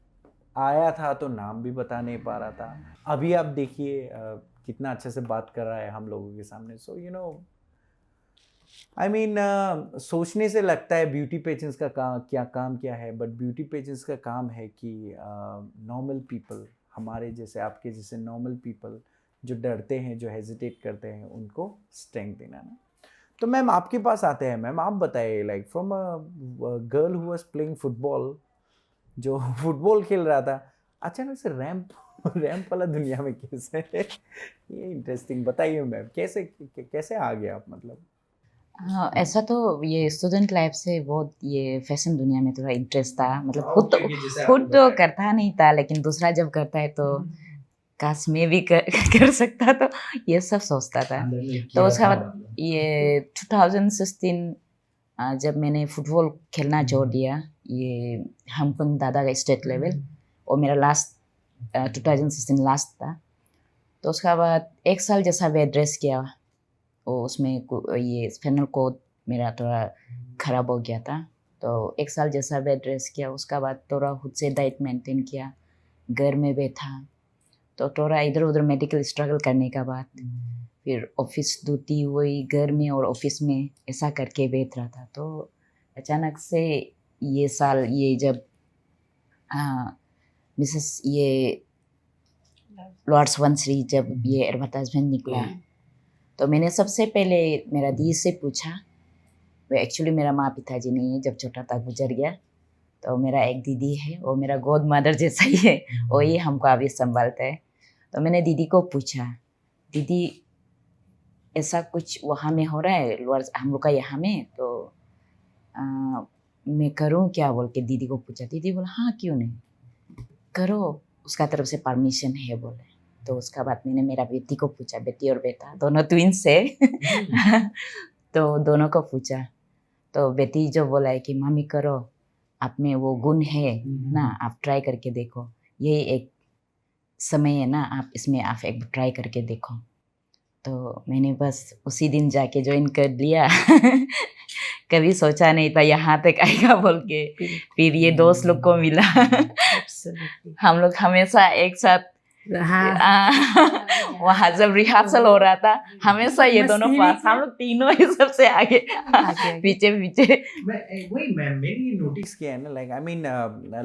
[SPEAKER 1] आया था तो नाम भी बता नहीं पा रहा था, अभी आप देखिए कितना अच्छे से बात कर रहा है हम लोगों के सामने। So you know, I mean सोचने से लगता है ब्यूटी पेजेंट्स का काम क्या है, बट ब्यूटी पेजेंट्स का काम है कि नॉर्मल पीपल, हमारे जैसे आपके जैसे नॉर्मल पीपल जो डरते हैं, जो हेजिटेट करते हैं, उनको स्ट्रेंथ देना ना। तो मैम आपके पास आते हैं। मैम आप बताइए, like from a girl who was playing football, जो फुटबॉल खेल रहा था, अचानक से रैंप वाला दुनिया में कैसे ये इंटरेस्टिंग बताइए मैम, कैसे आ गया आप? मतलब
[SPEAKER 4] हाँ, ऐसा तो ये स्टूडेंट लाइफ से बहुत ये फैशन दुनिया में थोड़ा इंटरेस्ट था। मतलब खुद तो करता नहीं था, लेकिन दूसरा जब करता है तो काश मैं भी कर सकता, तो ये सब सोचता था। तो उसके बाद ये 2016 जब मैंने फुटबॉल खेलना छोड़ दिया, ये हमकुन दादा का स्टेट लेवल, और मेरा लास्ट 2016 लास्ट था। तो उसके बाद एक साल जैसा बेड रेस्ट किया, और उसमें ये स्पिनल कोड मेरा थोड़ा ख़राब हो गया था। तो एक साल जैसा बेड रेस्ट किया, उसका बाद थोड़ा खुद से डाइट मेंटेन किया, घर में बैठा, तो थोड़ा इधर उधर मेडिकल स्ट्रगल करने का बाद फिर ऑफिस ड्यूटी हुई, घर में और ऑफिस में ऐसा करके बैठ रहा था। तो अचानक से ये साल ये जब मिसेस ये लॉर्ड्स वंसरी जब ये एडवर्टाइजमेंट निकला, तो मैंने सबसे पहले मेरा दी से पूछा। वो एक्चुअली मेरा माँ पिताजी नहीं है, जब छोटा था गुजर गया। तो मेरा एक दीदी है, वो मेरा गॉड मदर जैसा ही है, वही हमको अभी संभालता है। तो मैंने दीदी को पूछा, दीदी ऐसा कुछ वहाँ में हो रहा है हम लोग का यहाँ में, तो मैं करूँ क्या बोल के दीदी को पूछा। दीदी बोला हाँ क्यों नहीं, करो, उसका तरफ से परमिशन है बोले। तो उसका बाद मैंने मेरा बेटी को पूछा, बेटी और बेटा दोनों ट्विंस है तो दोनों को पूछा। तो बेटी जो बोला है कि मम्मी करो, आप में वो गुण है ना, आप ट्राई करके देखो, यही एक समय है ना, आप इसमें आप एक ट्राई करके देखो। तो मैंने बस उसी दिन जाके ज्वाइन कर लिया कभी सोचा नहीं था यहाँ तक आएगा बोल के। फिर ये दोस्त लोग को मिला हम लोग हमेशा एक साथ वहाँ जब रिहर्सल हो रहा था, हमेशा ये दोनों पास, हम लोग तीनों ही सबसे आगे पीछे
[SPEAKER 1] वही मैंने ये नोटिस किया है ना, like I mean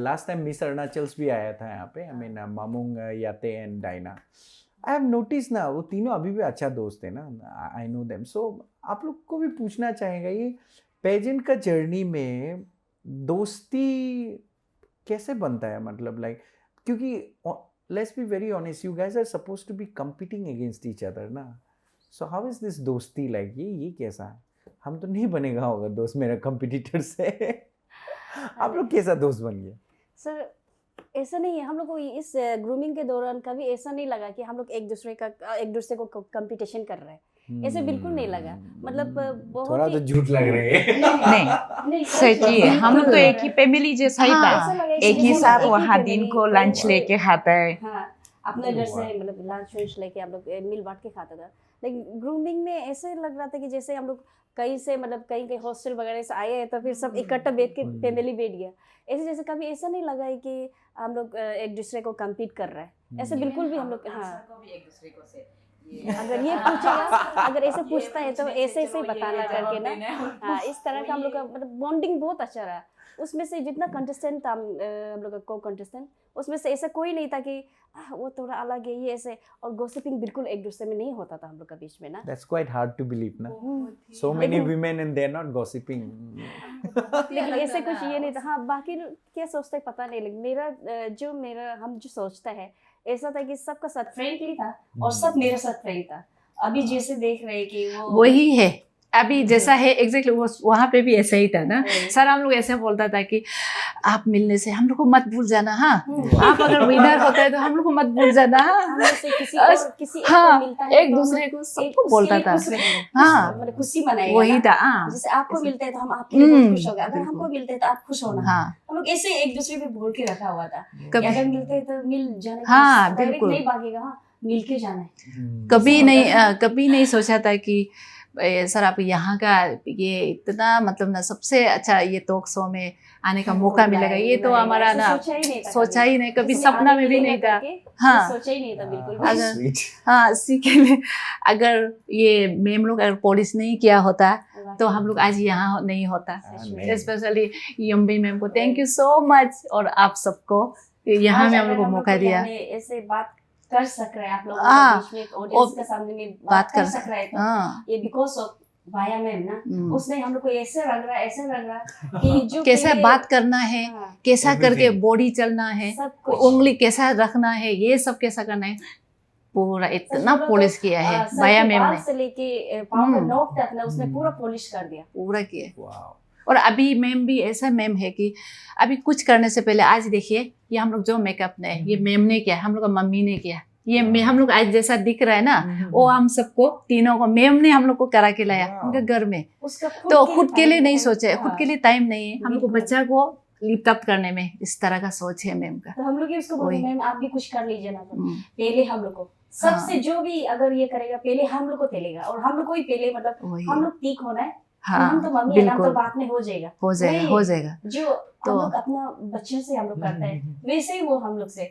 [SPEAKER 1] last time miss Arunachals भी आया था यहाँ पे, I mean Mamung, Yate and Diana. I have notice ना, वो तीनों अभी भी अच्छा दोस्त है ना, आई नो देम। सो आप लोग को भी पूछना चाहेगा, ये पेजेंट का जर्नी में दोस्ती कैसे बनता है? मतलब लाइक, क्योंकि let's be very honest, you guys are supposed to be competing against each other ना। So how is this दोस्ती like? ये कैसा? हम तो नहीं बनेगा होगा दोस्त मेरा कंपटीटर से आप लोग कैसा दोस्त बन गए?
[SPEAKER 2] सर ऐसा नहीं है, हम लोग को इस ग्रूमिंग के दौरान कभी ऐसा नहीं लगा कि हम लोग एक दूसरे को कंपटीशन कर रहे हैं। ऐसे बिल्कुल नहीं लगा। मतलब बहुत
[SPEAKER 1] थोड़ा
[SPEAKER 2] ही
[SPEAKER 1] तो झूठ लग रहे हैं।
[SPEAKER 4] नहीं
[SPEAKER 2] सच
[SPEAKER 4] सच ही है, हम लोग तो एक ही फैमिली जैसा ही
[SPEAKER 3] हाँ,
[SPEAKER 4] था।
[SPEAKER 2] ऐसा लगा
[SPEAKER 4] एक ही
[SPEAKER 2] जैसे
[SPEAKER 4] साथ
[SPEAKER 2] एक ही
[SPEAKER 4] वहाँ
[SPEAKER 2] family,
[SPEAKER 4] दिन को
[SPEAKER 2] कोई-
[SPEAKER 4] लंच लेके खाता है।
[SPEAKER 2] हाँ, अपने घर से
[SPEAKER 1] वाह।
[SPEAKER 2] मतलब लंच वंच लेके हम लोग मिल बांट के खाता था। लेकिन ग्रूमिंग में ऐसे लग रहा था कि जैसे हम लोग कहीं से मतलब कहीं के हॉस्टल वगैरह से आए हैं, तो फिर सब इकट्ठा बैठ के फैमिली बैठ गया। ऐसे जैसे कभी ऐसा नहीं लगा है कि हम लोग एक दूसरे को compete कर रहे हैं। ऐसे बिल्कुल भी हम लोग अगर ये पूछेगा, अगर ऐसे पूछता है तो ऐसे ऐसे बताना करके ना। हाँ, इस तरह का हम लोग का मतलब बॉन्डिंग बहुत अच्छा रहा। उसमें से जितना कंटेस्टेंट था हम लोग का को कंटेस्टेंट, उसमें से ऐसा कोई नहीं था कि वो थोड़ा अलग है ये ऐसे। और गॉसिपिंग बिल्कुल एक दूसरे में नहीं होता था हम लोग का बीच में ना।
[SPEAKER 1] That's quite hard to believe, na? So many women and they're not gossiping.
[SPEAKER 2] लेकिन ऐसे कुछ ये नहीं था। हाँ, बाकी लोग क्या सोचते हैं पता नहीं, लेकिन मेरा हम जो सोचता है ऐसा था कि सबका साथ फ्रेंडली था और सब मेरे साथ फ्रेंड था। अभी जैसे देख रहे हैं कि वो
[SPEAKER 3] वही है अभी जैसा है एग्जैक्टली वो वहाँ पे भी ऐसा ही था ना। सर हम लोग ऐसे बोलता था कि आप मिलने से हम लोग को मत भूल जाना। हाँ, आप अगर विनर होता है तो हम लोग को मत भूल जाना।
[SPEAKER 2] हम लोग से किसी और किसी एक को
[SPEAKER 3] हाँ,
[SPEAKER 2] मिलता है
[SPEAKER 3] एक
[SPEAKER 2] तो हम
[SPEAKER 3] दूसरे
[SPEAKER 2] लोग
[SPEAKER 3] को
[SPEAKER 2] एक
[SPEAKER 3] सबको
[SPEAKER 2] उसके
[SPEAKER 3] बोलता
[SPEAKER 2] लिए
[SPEAKER 3] था।
[SPEAKER 2] खुश रहेंगे।
[SPEAKER 3] हाँ,
[SPEAKER 2] मतलब खुशी मनाएगा
[SPEAKER 3] वही
[SPEAKER 2] ना।
[SPEAKER 3] था। हाँ,
[SPEAKER 2] जैसे आपको मिलते हैं तो हम आपके लिए बहुत खुश हो गए, अगर हमको मिलते हैं तो आप खुश होना।
[SPEAKER 3] हाँ,
[SPEAKER 2] हम लोग ऐसे एक दूसरे पे बोल के रखा हुआ था कि
[SPEAKER 3] कभी
[SPEAKER 2] अगर मिलते हैं तो मिल जाने का,
[SPEAKER 3] हाँ,
[SPEAKER 2] direct
[SPEAKER 3] बिल्कुल।
[SPEAKER 2] नहीं भागेगा। हाँ, मिल के जाना है।
[SPEAKER 3] कभी नहीं सोचा था कि सर आप यहाँ का ये इतना मतलब ना सबसे अच्छा ये टॉक शो में आने का मौका मिलेगा, ये तो हमारा ना सोचा ही नहीं, कभी सपना में भी नहीं था। हाँ,
[SPEAKER 2] सोचा ही नहीं था बिल्कुल भी।
[SPEAKER 1] How
[SPEAKER 3] अगर
[SPEAKER 1] sweet.
[SPEAKER 3] हाँ सीखे में अगर ये मैम लोग अगर पॉलिश नहीं किया होता तो हम लोग आज यहाँ नहीं होता।
[SPEAKER 1] नहीं।
[SPEAKER 3] स्पेशली यम्बी मैम को थैंक यू सो मच और आप सबको यहाँ में हम लोग को मौका दिया।
[SPEAKER 2] ऐसे बात कर सक रहे हैं आप लोगों
[SPEAKER 3] हाँ,
[SPEAKER 2] के बीच में, ऑडियंस के सामने में बात कर सक रहे हैं तो
[SPEAKER 3] हाँ,
[SPEAKER 2] ये बिकॉज ऑफ भाया मैम ना। उसने हम लोग को ऐसे लग रहा कि जो
[SPEAKER 3] कैसा
[SPEAKER 2] पहले-
[SPEAKER 3] बात करना है,
[SPEAKER 2] हाँ,
[SPEAKER 3] कैसा करके
[SPEAKER 1] Everything.
[SPEAKER 3] बॉडी चलना है,
[SPEAKER 2] सब कुछ
[SPEAKER 3] उंगली कैसा रखना है, ये सब कैसा करना है, पूरा इतना
[SPEAKER 2] बोलो तो,
[SPEAKER 3] पॉलिश किया है
[SPEAKER 2] सर
[SPEAKER 3] भाया
[SPEAKER 2] के
[SPEAKER 3] मैम
[SPEAKER 2] बाल
[SPEAKER 3] ने,
[SPEAKER 2] से लेके पाँव का नोक तक ना उसने पूरा पॉलिश कर दिया।
[SPEAKER 3] पूरा किया।
[SPEAKER 1] Wow.
[SPEAKER 3] और अभी मैम भी ऐसा मैम है कि अभी कुछ करने से पहले आज देखिए ये हम लोग जो मेकअप ने ये मैम ने किया, हम लोग का मम्मी ने किया, ये हम लोग आज जैसा दिख रहा है ना वो हम सबको तीनों को मैम ने हम लोग को करा के लाया
[SPEAKER 1] Wow.
[SPEAKER 3] उनके घर में।
[SPEAKER 2] उसका
[SPEAKER 3] तो खुद के लिए
[SPEAKER 2] time
[SPEAKER 3] नहीं
[SPEAKER 2] है।
[SPEAKER 3] सोचे,
[SPEAKER 2] हाँ,
[SPEAKER 3] खुद के लिए टाइम नहीं है, हम लोग को
[SPEAKER 2] बिल्कुल।
[SPEAKER 3] बच्चा को लिफ्ट अप करने में इस तरह का सोच है मैम का।
[SPEAKER 2] तो हम लोग ही उसको बोलते
[SPEAKER 3] वही।
[SPEAKER 2] मैम आप भी कुछ कर लीजिए ना। तो
[SPEAKER 3] हम्म,
[SPEAKER 2] पहले हम लोग को सबसे जो भी अगर ये करेगा पहले हम लोग को तेलेगा और हम लोग को ही पहले मतलब
[SPEAKER 3] वही।
[SPEAKER 2] हम लोग ठीक होना है।
[SPEAKER 3] हाँ,
[SPEAKER 2] हम तो मम्मी है ना, हम तो
[SPEAKER 3] बिल्कुल
[SPEAKER 2] बाद में हो जाएगा।
[SPEAKER 3] हो जाएगा,
[SPEAKER 2] नहीं,
[SPEAKER 3] हो जाएगा।
[SPEAKER 2] जो
[SPEAKER 3] तो-
[SPEAKER 2] हम लोग अपना बच्चों से हम लोग करते हैं वैसे ही वो हम लोग से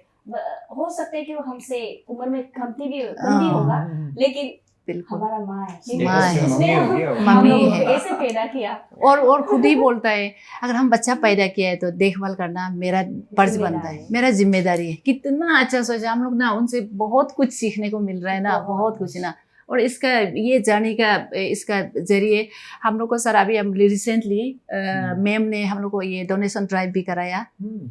[SPEAKER 2] हो सकता है कि वो हमसे उम्र में कम भी
[SPEAKER 3] हाँ।
[SPEAKER 2] होगा, लेकिन
[SPEAKER 3] बिल्कुल
[SPEAKER 2] हमारा माँ है।
[SPEAKER 3] माँ है।
[SPEAKER 2] उसने
[SPEAKER 3] मम्मी
[SPEAKER 2] हम लोगों
[SPEAKER 3] है।
[SPEAKER 2] को ऐसे पैदा किया।
[SPEAKER 3] और खुद ही बोलता है अगर हम बच्चा पैदा किया है तो देखभाल करना मेरा फर्ज बनता है, मेरा जिम्मेदारी है। कितना अच्छा सोचा हम लोग ना, उनसे बहुत कुछ सीखने को मिल रहा है ना, बहुत कुछ ना। और इसका ये जर्नी का इसका जरिए हम लोग को सर अभी हम रिसेंटली मैम ने हम लोग को ये डोनेशन ड्राइव भी कराया।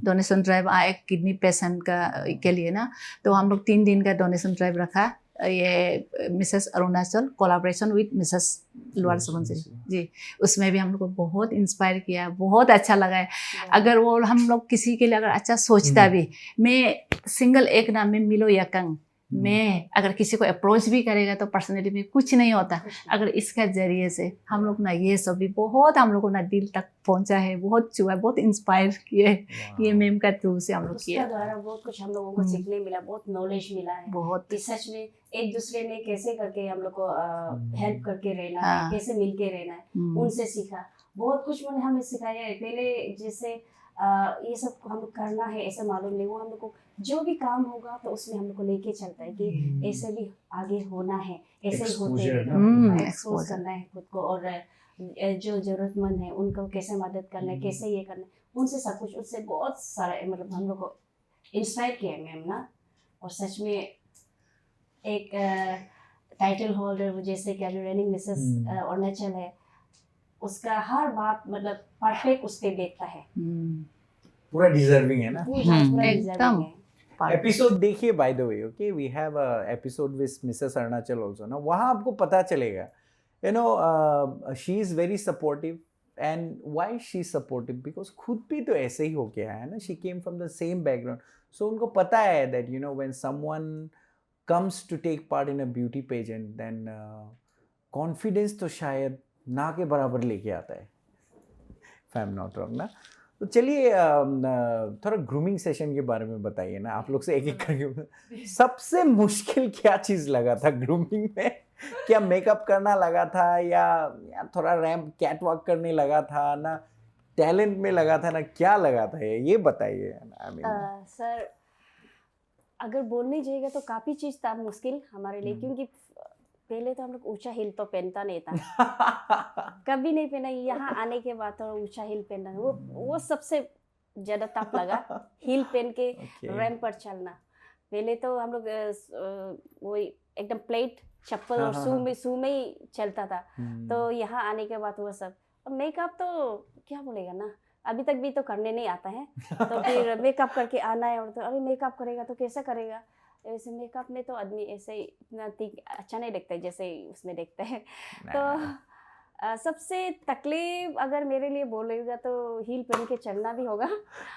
[SPEAKER 3] डोनेशन ड्राइव एक किडनी पेशेंट का के लिए ना, तो हम लोग 3 दिन का डोनेशन ड्राइव रखा। ये Mrs Arunachal collaboration with Mrs lower Subansiri ji, उसमें भी हम लोग को बहुत इंस्पायर किया, बहुत अच्छा लगा है। अगर वो हम लोग किसी के लिए अगर अच्छा सोचता भी, मैं सिंगल एक नाम में मिलो या कंग, मैं अगर किसी को अप्रोच भी करेगा तो पर्सनली में कुछ नहीं होता। अगर इसका जरिए से हम लोग ना ये सब भी बहुत हम लोग को ना दिल तक पहुंचा है, बहुत छुआ, बहुत इंस्पायर किए ये मैम का थ्रू से हम लोग
[SPEAKER 2] उसके
[SPEAKER 3] किया।
[SPEAKER 2] द्वारा बहुत कुछ हम लोगों को सीखने मिला, बहुत नॉलेज मिला है
[SPEAKER 3] बहुत
[SPEAKER 2] कि सच में एक दूसरे में कैसे करके हम लोग को हेल्प करके रहना
[SPEAKER 3] हाँ।
[SPEAKER 2] है, कैसे मिलके रहना है, उनसे सीखा। बहुत कुछ उन्होंने हमें सिखाया है। पहले जैसे ये सब हम लोग करना है ऐसे मालूम नहीं, वो हम लोग को जो भी काम होगा तो उसमें हम लोग को लेके चलता है कि ऐसे भी आगे होना है, ऐसे ही होते
[SPEAKER 1] Exposure
[SPEAKER 2] रहना
[SPEAKER 1] ना?
[SPEAKER 2] है, एक्सपोज करना है खुद को, और जो जरूरतमंद है उनको कैसे मदद करना है, कैसे ये करना है, उनसे सब कुछ, उससे बहुत सारा मतलब हम लोग को इंस्पायर किया है मैम ना। और सच में एक टाइटल होल्डर जैसे कि रनिंग मिसेस अरुणाचल है, उसका हर बात मतलब परफेक्ट उस पे देखता है,
[SPEAKER 1] पूरा डिजर्विंग है ना।
[SPEAKER 2] पूरा
[SPEAKER 3] एकदम।
[SPEAKER 2] deserving है।
[SPEAKER 1] एपिसोड देखिए by the way, okay, we have a episode with Mrs Arunachal also ना, वहाँ आपको पता चलेगा, you know, she is very supportive. And why she is supportive? Because खुद भी तो ऐसे ही होके आया है ना, she came from the same background, so उनको पता है that you know when someone comes to take part in a beauty pageant then confidence तो शायद ना के बराबर लेके आता है, if I am not wrong ना। तो चलिए थोड़ा ग्रूमिंग सेशन के बारे में बताइए ना, आप लोग से एक एक करके। सबसे मुश्किल क्या चीज़ लगा था ग्रूमिंग में? क्या मेकअप करना लगा था, या थोड़ा रैम्प कैट वॉक करने लगा था ना, टैलेंट में लगा था ना, क्या लगा था ये बताइए। आई मीन
[SPEAKER 2] सर अगर बोलने जाएगा तो काफ़ी चीज़ था मुश्किल हमारे लिए, क्योंकि पहले तो हम लोग ऊंचा हिल तो पहनता नहीं था, कभी नहीं पहना। यहाँ आने के बाद तो ऊंचा हिल पहनना, वो सबसे ज़्यादा टफ लगा, हिल पहन के रैंप पर चलना। पहले तो हम लोग वो एकदम प्लेट चप्पल और शू में ही चलता था। तो यहाँ आने के बाद वो सब मेकअप तो क्या बोलेगा ना, अभी तक भी तो करने नहीं आता है। तो फिर मेकअप करके आना है, और तो अरे मेकअप करेगा तो कैसा करेगा, ऐसे मेकअप में तो आदमी ऐसे ही इतना अच्छा नहीं दिखता है जैसे उसमें देखते हैं। तो सबसे तकलीफ अगर मेरे लिए बोलेगा तो हील पहन के चलना भी होगा,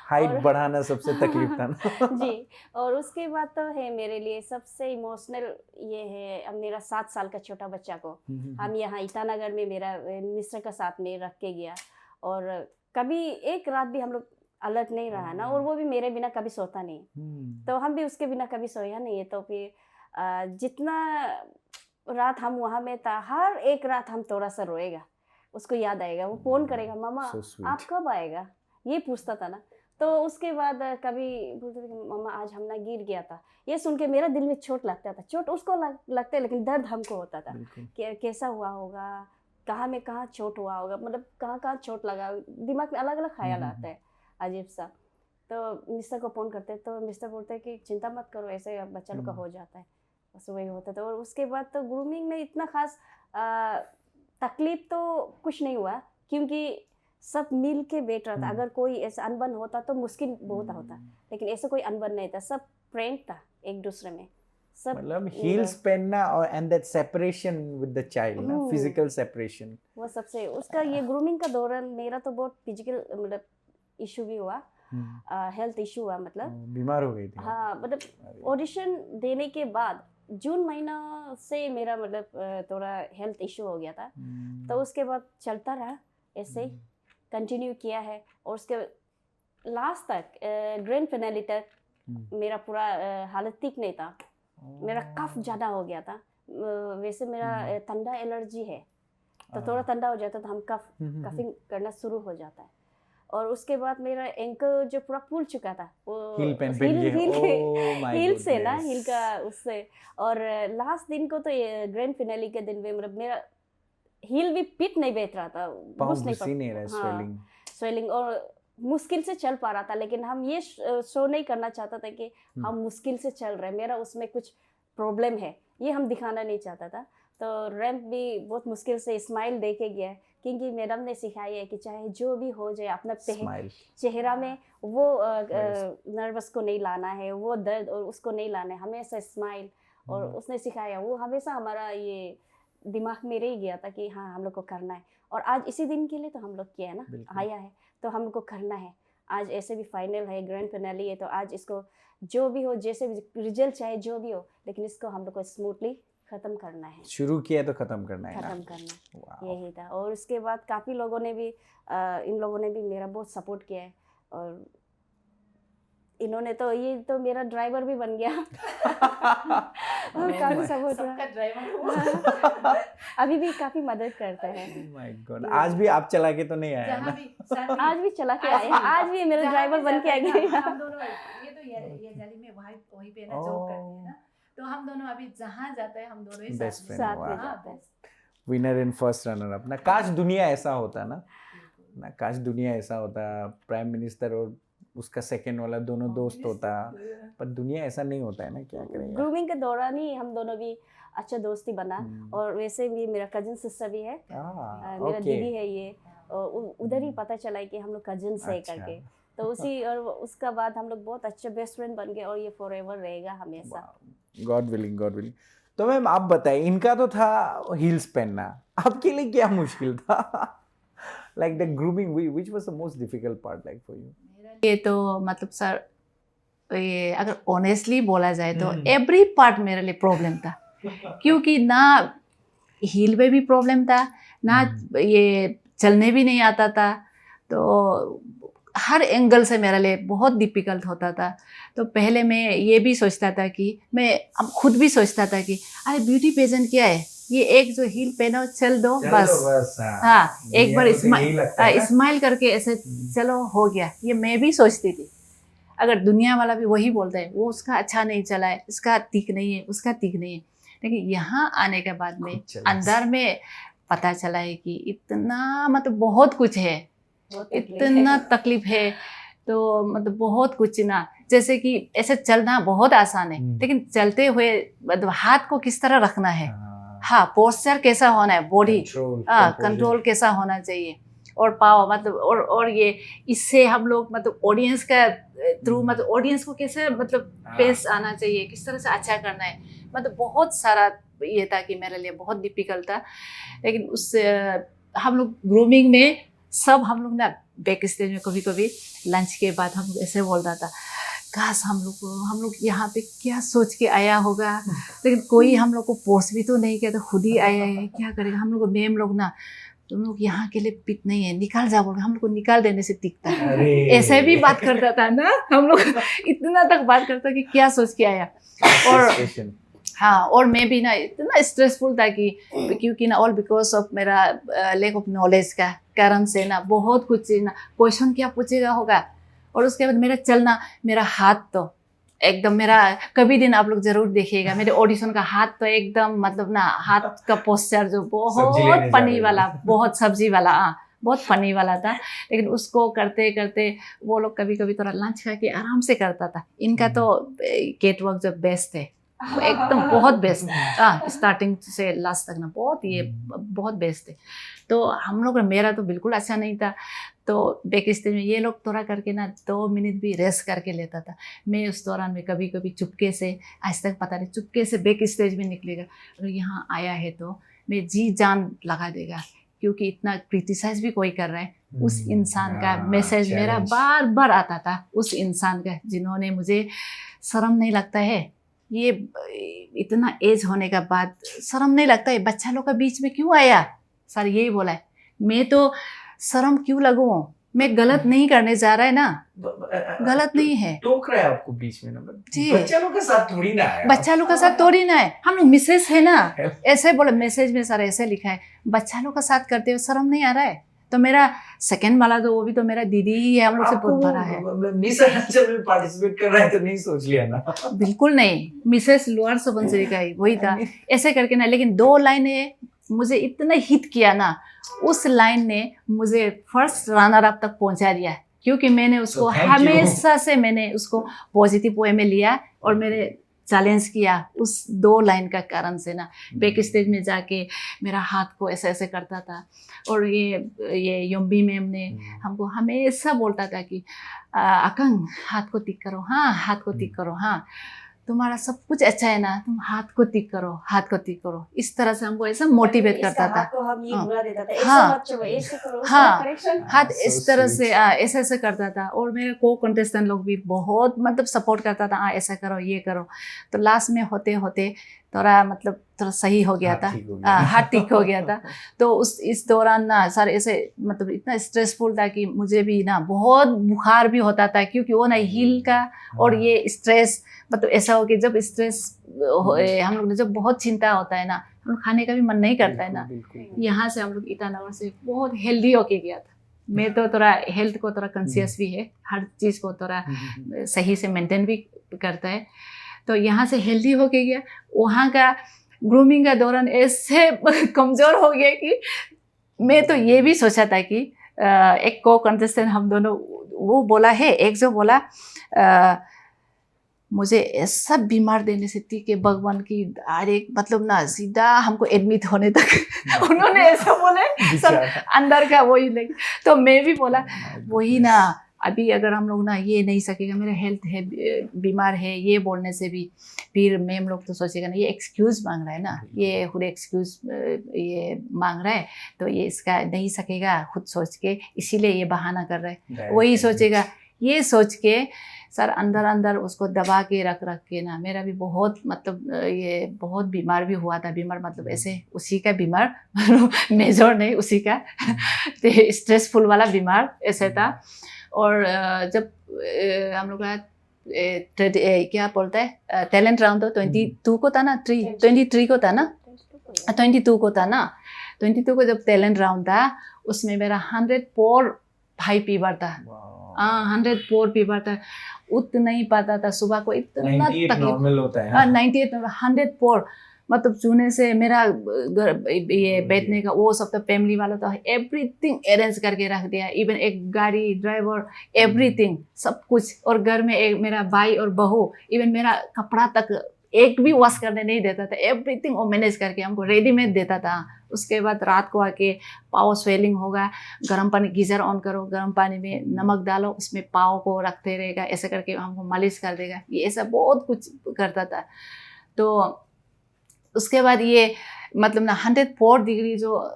[SPEAKER 1] हाइट बढ़ाना सबसे तकलीफ था ना।
[SPEAKER 2] जी। और उसके बाद तो है मेरे लिए सबसे इमोशनल ये है, अब मेरा 7 साल का छोटा बच्चा को हम यहाँ ईटानगर में मेरा मिस्टर का साथ में रख के गया, और कभी एक रात भी हम लोग अलर्ट नहीं रहा ना, और वो भी मेरे बिना कभी सोता नहीं, तो हम भी उसके बिना कभी सोया नहीं है। तो फिर जितना रात हम वहाँ में था, हर एक रात हम थोड़ा सा रोएगा, उसको याद आएगा, वो फोन करेगा, मामा आप कब आएगा, ये पूछता था ना। तो उसके बाद कभी बोलते थे कि मामा आज हम ना गिर गया था, ये सुन के मेरा दिल में चोट लगता था। चोट उसको लगता है लेकिन दर्द हमको होता था कि कैसा हुआ होगा, कहाँ में कहाँ चोट हुआ होगा, मतलब कहाँ कहाँ चोट लगा, दिमाग में अलग अलग ख्याल आता है अजीब सा। तो मिस्टर को फ़ोन करते तो मिस्टर बोलते हैं कि चिंता मत करो, ऐसे बच्चा लोग का हो जाता है, बस वही होता था। और उसके बाद तो ग्रूमिंग में इतना खास तकलीफ तो कुछ नहीं हुआ, क्योंकि सब मिल के बैठ रहा था। अगर कोई ऐसा अनबन होता तो मुश्किल बहुत होता, लेकिन ऐसा कोई अनबन नहीं था, सब फ्रेंड था एक दूसरे में। सब
[SPEAKER 1] मतलब हील्स पहनना और and that separation with the child ना, फिजिकल सेपरेशन,
[SPEAKER 2] वो सबसे उसका ये ग्रूमिंग का दौरान मेरा तो बहुत फिजिकल मतलब इशू भी हुआ, हेल्थ इशू हुआ, मतलब
[SPEAKER 1] बीमार हो गई थी।
[SPEAKER 2] हाँ, मतलब ऑडिशन देने के बाद जून महीना से मेरा मतलब थोड़ा हेल्थ इशू हो गया था। तो उसके बाद चलता रहा ऐसे ही कंटिन्यू किया है, और उसके लास्ट तक ग्रैंड फिनाले तक मेरा पूरा हालत ठीक नहीं था, मेरा कफ ज़्यादा हो गया था। वैसे मेरा ठंडा एलर्जी है, तो थोड़ा ठंडा हो जाता तो हम कफिंग करना शुरू हो जाता है। और उसके बाद मेरा एंकल जो पूरा फूल चुका था, वो हील से ना, हील का उससे। और लास्ट दिन को तो ग्रैंड फिनाले के दिन में मतलब मेरा हील भी पिट नहीं बैठ रहा था, घुस नहीं पा, स्वेलिंग और मुश्किल से चल पा रहा था। लेकिन हम ये शो नहीं करना चाहता था कि हम मुश्किल से चल रहे हैं, मेरा उसमें कुछ प्रॉब्लम है, ये हम दिखाना नहीं चाहता था। तो रैंप भी बहुत मुश्किल से स्माइल दे के गया, क्योंकि मैडम ने सिखाया है कि चाहे जो भी हो जाए अपना चेहरा में वो नर्वस को नहीं लाना है, वो दर्द और उसको नहीं लाना है, हमेशा स्माइल। और उसने सिखाया, वो हमेशा हमारा ये दिमाग में रह गया था कि हाँ हम लोग को करना है। और आज इसी दिन के लिए तो हम लोग किया है ना, आया है तो हम लोग को करना है। आज ऐसे भी फाइनल है, ग्रैंड फिनाले है, तो आज इसको जो भी हो, जैसे भी रिजल्ट चाहे जो भी हो, लेकिन इसको हम लोग को स्मूथली खत्म करना है।
[SPEAKER 1] शुरू किया तो खत्म करना है,
[SPEAKER 2] खत्म करना, यही था। और उसके बाद काफ़ी लोगों ने भी इन लोगों ने भी मेरा बहुत सपोर्ट किया है, और इन्होंने तो ये तो मेरा ड्राइवर भी बन गया। काफी सपोर्ट
[SPEAKER 3] सबका ड्राइवर
[SPEAKER 2] अभी भी काफी मदद करते हैं।
[SPEAKER 1] Oh my God, आज भी आप चला के तो नहीं आया ना?
[SPEAKER 2] आज भी चला के आए, आज भी मेरा ड्राइवर बन के आ गया।
[SPEAKER 3] हम दोनों ये तो ये दिल्ली में वहीं पे ना जॉब करते हैं ना, तो हम दोनों अभी जहाँ जाते हैं हम दोनों ही साथ में जाते हैं।
[SPEAKER 1] Winner and first runner up ना। काश दुनिया ऐसा होता ना, काश दुनिया ऐसा होता, प्राइम मिनिस्टर और उसका सेकंड वाला दोनों दोस्त होता, पर दुनिया ऐसा नहीं होता है ना, क्या करेंगे।
[SPEAKER 2] ग्रूमिंग के दौरान ही हम दोनों भी अच्छा दोस्ती बना। और वैसे भी मेरा कजिन सिस्टर भी है, मेरा दीदी है ये, और उधर ही पता चला कि हम लोग कजिन्स है करके। तो उसी और उसका बाद हम लोग बहुत अच्छे बेस्ट फ्रेंड बन गए, और ये फॉरएवर रहेगा हमेशा,
[SPEAKER 1] गॉड विलिंग, गॉड विलिंग। तो मैम आप बताइए, इनका तो था हील्स पहनना, आपके लिए क्या मुश्किल था? like the grooming, which was the most difficult part like for you?
[SPEAKER 3] ये तो मतलब सर ये अगर ऑनेस्टली बोला जाए तो एवरी पार्ट मेरे लिए प्रॉब्लम था, क्योंकि ना हील में भी प्रॉब्लम था, ना ये चलने भी नहीं आता था, तो हर एंगल से मेरे लिए बहुत डिफ़िकल्ट होता था। तो पहले मैं ये भी सोचता था कि मैं अब खुद भी सोचता था कि अरे ब्यूटी पेजेंट क्या है, ये एक जो हील पहनो चल दो बस। हाँ, एक बार स्माइल करके ऐसे चलो हो गया, ये मैं भी सोचती थी। अगर दुनिया वाला भी वही बोलता है, वो उसका अच्छा नहीं चला है, इसका ठीक नहीं है, उसका ठीक नहीं है, लेकिन यहाँ आने के बाद में अंदर में पता चला है कि इतना मतलब बहुत कुछ है, इतना तकलीफ है, तो मतलब बहुत कुछ ना, जैसे कि ऐसे चलना बहुत आसान है, लेकिन चलते हुए मतलब हाथ को किस तरह रखना है, हाँ पोस्चर कैसा होना है, बॉडी कंट्रोल कैसा होना चाहिए, और पाव मतलब और ये इससे हम लोग मतलब ऑडियंस का थ्रू मतलब ऑडियंस को कैसे मतलब पेश आना चाहिए, किस तरह से अच्छा करना है, मतलब बहुत सारा ये था कि मेरे लिए बहुत डिफिकल्ट था। लेकिन उससे हम लोग ग्रूमिंग में सब हम लोग ना बैक स्टेज में कभी कभी लंच के बाद हम ऐसे बोलता था, काश हम लोग यहाँ पे क्या सोच के आया होगा, लेकिन कोई हम लोग को पोस्ट भी तो नहीं किया, तो खुद ही आया है, क्या करेगा। हम लोग मैम लोग ना, तुम लोग यहाँ के लिए पिट नहीं है, निकाल जाओ बोल, हम लोग को निकाल देने से टिकता है, ऐसे भी बात करता था ना हम लोग इतना तक बात करता कि क्या सोच के आया। और हाँ, और मैं भी ना इतना स्ट्रेसफुल था कि क्योंकि ना ऑल बिकॉज ऑफ मेरा लैक ऑफ नॉलेज का कारण से ना बहुत कुछ ना क्वेश्चन क्या पूछेगा होगा। और उसके बाद मेरा चलना, मेरा हाथ तो एकदम, मेरा कभी दिन आप लोग जरूर देखिएगा मेरे ऑडिशन का हाथ तो एकदम मतलब ना हाथ का पोस्चर जो बहुत फनी वाला, बहुत सब्जी वाला, बहुत फनी वाला था। लेकिन उसको करते करते वो लोग कभी कभी थोड़ा लंच खा के आराम से करता था। इनका तो कैटवॉक जो बेस्ट है एकदम बहुत बेस्ट, स्टार्टिंग से लास्ट तक ना बहुत ये बहुत बेस्ट है। तो हम लोग, मेरा तो बिल्कुल अच्छा नहीं था। तो बैक स्टेज में ये लोग थोड़ा करके ना 2 मिनट भी रेस्ट करके लेता था। मैं उस दौरान में कभी कभी चुपके से, आज तक पता नहीं, चुपके से बैक स्टेज में निकलेगा, अगर यहाँ आया है तो मैं जी जान लगा देगा, क्योंकि इतना क्रिटिसाइज भी कोई कर रहा है। उस इंसान का मैसेज मेरा बार बार आता था, उस इंसान का जिन्होंने मुझे, शर्म नहीं लगता है ये इतना एज होने का बाद, शर्म नहीं लगता है, बच्चा लोग का बीच में क्यों आया, सर यही बोला है। मैं तो शर्म क्यों लगूं, मैं गलत नहीं करने जा रहा है ना, गलत नहीं है।
[SPEAKER 1] टोक रहा है आपको बीच में ना,
[SPEAKER 3] जी,
[SPEAKER 1] बच्चा लोग के साथ थोड़ी ना है,
[SPEAKER 3] बच्चा लोग का साथ थोड़ी ना है, हम लोग मिसेस है ना, ऐसे बोले मैसेज में सर ऐसे लिखा है, बच्चा लोग का साथ करते हुए शर्म नहीं आ रहा है। तो मेरा सेकंड वाला तो वो भी तो मेरा दीदी ही है, हम लोग से बहुत बड़ा है।
[SPEAKER 1] मिस अरुणाचल में पार्टिसिपेट कर रहा है तो नहीं सोच लिया ना?
[SPEAKER 3] बिल्कुल नहीं, मिसेस लोअर सुबनसिरी का ही वही था, ऐसे करके ना। लेकिन 2 लाइनें मुझे इतना हिट किया ना, उस लाइन ने मुझे फर्स्ट रनर अप तक पहुंचा दिया, क्योंकि मैंने उसको हमेशा से मैंने उसको पॉजिटिव वे में लिया और मेरे चैलेंज किया उस 2 लाइन का कारण से ना। बैक स्टेज में जाके मेरा हाथ को ऐसे ऐसे करता था। और ये योम्बी मैम ने हमको हमेशा बोलता था कि अकंग हाथ को टिक करो, हाँ हाथ को टिक करो, हाँ तुम्हारा सब कुछ अच्छा है ना, तुम हाथ को टिक करो, हाथ को टिक करो। इस तरह से हमको ऐसा मोटिवेट करता था। हाँ, हाथ इस तरह से ऐसे ऐसे करता था। और मेरे को कंटेस्टेंट लोग भी बहुत मतलब सपोर्ट करता था, ऐसा करो ये करो। तो लास्ट में होते होते थोड़ा मतलब थोड़ा सही हो गया था, हाथ ठीक हो गया था। तो इस दौरान ना सर ऐसे मतलब इतना स्ट्रेसफुल था कि मुझे भी ना बहुत बुखार भी होता था, क्योंकि वो ना हील का और ये स्ट्रेस मतलब ऐसा हो कि जब स्ट्रेस हम लोग ने जब बहुत चिंता होता है ना, हम लोग खाने का भी मन नहीं करता है ना। यहाँ से हम लोग ईटानगर से बहुत हेल्दी होके गया था। मैं तो थोड़ा हेल्थ को थोड़ा कॉन्शियस भी है, हर चीज़ को थोड़ा सही से मेंटेन भी करता है। तो यहाँ से हेल्दी होके गया। वहाँ का ग्रूमिंग का दौरान ऐसे कमज़ोर हो गया कि मैं तो ये भी सोचा था कि एक को कंटेस्टेंट हम दोनों, वो बोला है, एक जो बोला मुझे ऐसा बीमार देने से थी कि भगवान की डायरेक्ट मतलब ना सीधा हमको एडमिट होने तक उन्होंने ऐसा बोला सर अंदर का वही लगे। तो मैं भी बोला वही ना, अभी अगर हम लोग ना ये नहीं सकेगा, मेरा हेल्थ है बीमार है, ये बोलने से भी फिर मैम लोग तो सोचेगा ना ये एक्सक्यूज़ मांग रहा है ना, ये खुद एक्सक्यूज़ ये मांग रहा है, तो ये इसका नहीं सकेगा खुद सोच के, इसीलिए ये बहाना कर रहा है, वही सोचेगा। ये सोच के सर अंदर अंदर उसको दबा के रख रख के ना मेरा भी बहुत मतलब ये बहुत बीमार भी हुआ था। बीमार मतलब ऐसे उसी का बीमार मेजर नहीं उसी का तो स्ट्रेसफुल वाला बीमार ऐसे था। और जब हम लोग का क्या बोलते हैं टैलेंट राउंड तो 22 को था ना 23 को था ना 22 को था ना 22 को जब टैलेंट राउंड था उसमें मेरा 104 हाई फीवर था। 104 फीवर था। उतना ही पता था सुबह को इतना
[SPEAKER 1] 98 नॉर्मल होता है।
[SPEAKER 3] 98 104 मतलब चूने से मेरा ये बैठने का वो सब तो फैमिली वाला तो एवरीथिंग अरेंज करके रख दिया। इवन एक गाड़ी ड्राइवर एवरीथिंग सब कुछ। और घर में एक मेरा भाई और बहू इवन मेरा कपड़ा तक एक भी वॉश करने नहीं देता था। एवरीथिंग वो मैनेज करके हमको रेडीमेड देता था। उसके बाद रात को आके पाव स्वेलिंग होगा, गर्म पानी गीजर ऑन करो, गर्म पानी में नमक डालो, उसमें पाव को रखते रहेगा, ऐसे करके हमको मालिश कर देगा। ये ऐसा बहुत कुछ करता था। तो उसके बाद ये मतलब ना 104 डिग्री जो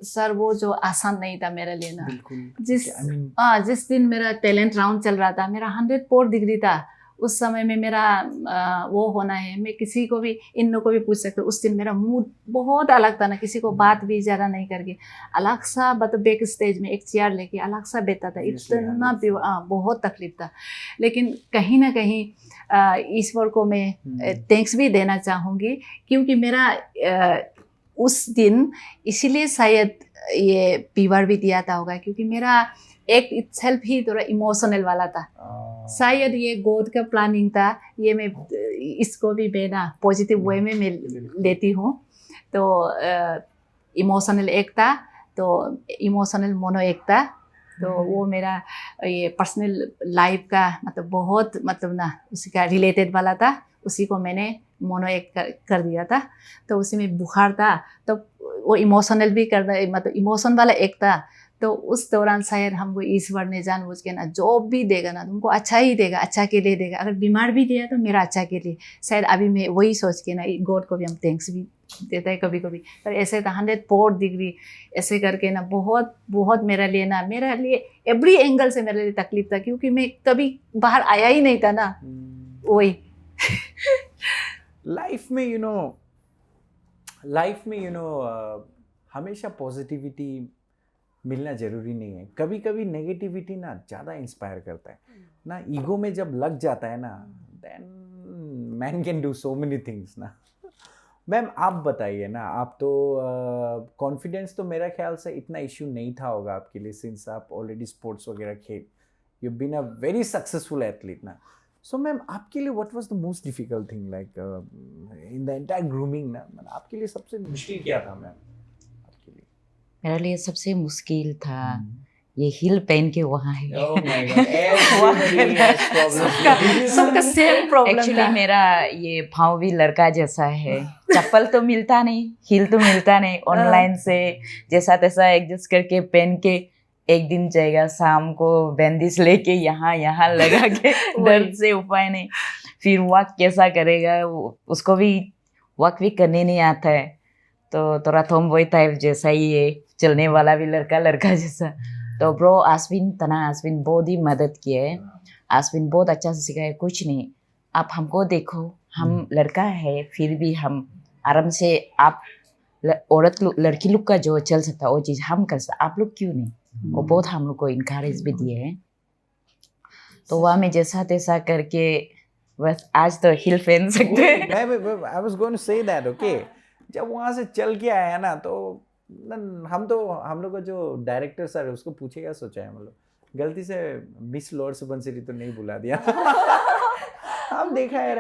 [SPEAKER 3] सर वो जो आसान नहीं था मेरे लिए ना। जिस दिन मेरा टैलेंट राउंड चल रहा था मेरा 104 डिग्री था। उस समय में मेरा वो होना है, मैं किसी को भी इन लोगों को भी पूछ सकते। उस दिन मेरा मूड बहुत अलग था ना, किसी को बात भी ज़्यादा नहीं करके अलग सा मतलब बैक स्टेज में एक चेयर लेके अलग सा बैठा था। इतना भी बहुत तकलीफ था। लेकिन कहीं ना कहीं ईश्वर को मैं थैंक्स भी देना चाहूँगी क्योंकि मेरा उस दिन इसीलिए शायद ये फीवर भी दिया था होगा क्योंकि मेरा एक इटसेल्फ ही थोड़ा इमोशनल वाला था। शायद ये गॉड का प्लानिंग था। ये मैं इसको भी मैं ना पॉजिटिव वे में मैं लेती हूँ। तो इमोशनल एक था, तो इमोशनल मोनो एक था। तो वो मेरा ये पर्सनल लाइफ का मतलब बहुत मतलब ना उसी का रिलेटेड वाला था। उसी को मैंने मोनो एक कर दिया था। तो उसी में बुखार था तो वो इमोशनल भी कर मतलब इमोशन वाला एक था। तो उस दौरान शायद हमको ईश्वर ने जानबूझ के ना जो भी देगा ना तुमको अच्छा ही देगा, अच्छा के लिए देगा। अगर बीमार भी दिया तो मेरा अच्छा के लिए। शायद अभी मैं वही सोच के ना गॉड को भी हम थैंक्स भी देता है कभी कभी। पर ऐसे था 104 डिग्री ऐसे करके ना बहुत बहुत मेरे लिए एवरी एंगल से मेरे लिए तकलीफ था क्योंकि मैं कभी बाहर आया ही नहीं था ना। वही
[SPEAKER 1] लाइफ में हमेशा पॉजिटिविटी मिलना ज़रूरी नहीं है। कभी कभी नेगेटिविटी ना ज़्यादा इंस्पायर करता है ना। ईगो में जब लग जाता है ना then man can do so many things ना। मैम आप बताइए ना, आप तो कॉन्फिडेंस तो मेरा ख्याल से इतना इश्यू नहीं था होगा आपके लिए सिंस आप ऑलरेडी स्पोर्ट्स वगैरह खेल you been a very successful athlete ना। सो मैम आपके लिए what was the most difficult thing like in the entire grooming ना, आपके लिए सबसे मुश्किल क्या था मैम?
[SPEAKER 4] मेरे लिए सबसे मुश्किल था ये हिल पहन के वहाँ है।
[SPEAKER 1] Oh my God, everybody has problems.
[SPEAKER 3] सबका सेम प्रॉब्लम
[SPEAKER 4] एक्चुअली
[SPEAKER 3] था।
[SPEAKER 4] मेरा ये पाँव भी लड़का जैसा है। चप्पल तो मिलता नहीं, हील तो मिलता नहीं, ऑनलाइन से जैसा तैसा एडजस्ट करके पहन के एक दिन जाएगा, शाम को बैंडिज लेके यहाँ लगा के दर्द से उपाय नहीं। फिर वॉक कैसा करेगा, उसको भी वॉक भी करने नहीं आता है। तो थोड़ा थोम्बॉय टाइप जैसा ही है, चलने वाला भी लड़का जैसा। तो ब्रो आश्विन बहुत ही मदद किए है। आश्विन बहुत अच्छा से सिखाया। कुछ नहीं, आप हमको देखो, हम लड़का है फिर भी हम आराम से आप औरत लोग लड़की लोग का जो चल सकता है वो चीज़ हम कर सकते, आप लोग क्यों नहीं। वो बहुत हम लोग को इनकरेज भी दिए हैं। तो वहाँ में जैसा तैसा करके बस आज तो हिल पहन सकते हैं।
[SPEAKER 1] I was going to say that, okay? जब वहाँ से चल के आया ना तो हम लोग का जो डायरेक्टर सर है उसको पूछेगा सोचा है, मतलब गलती से मिस लॉर्ड सुबनसिरी तो नहीं बुला दिया। हम देखा है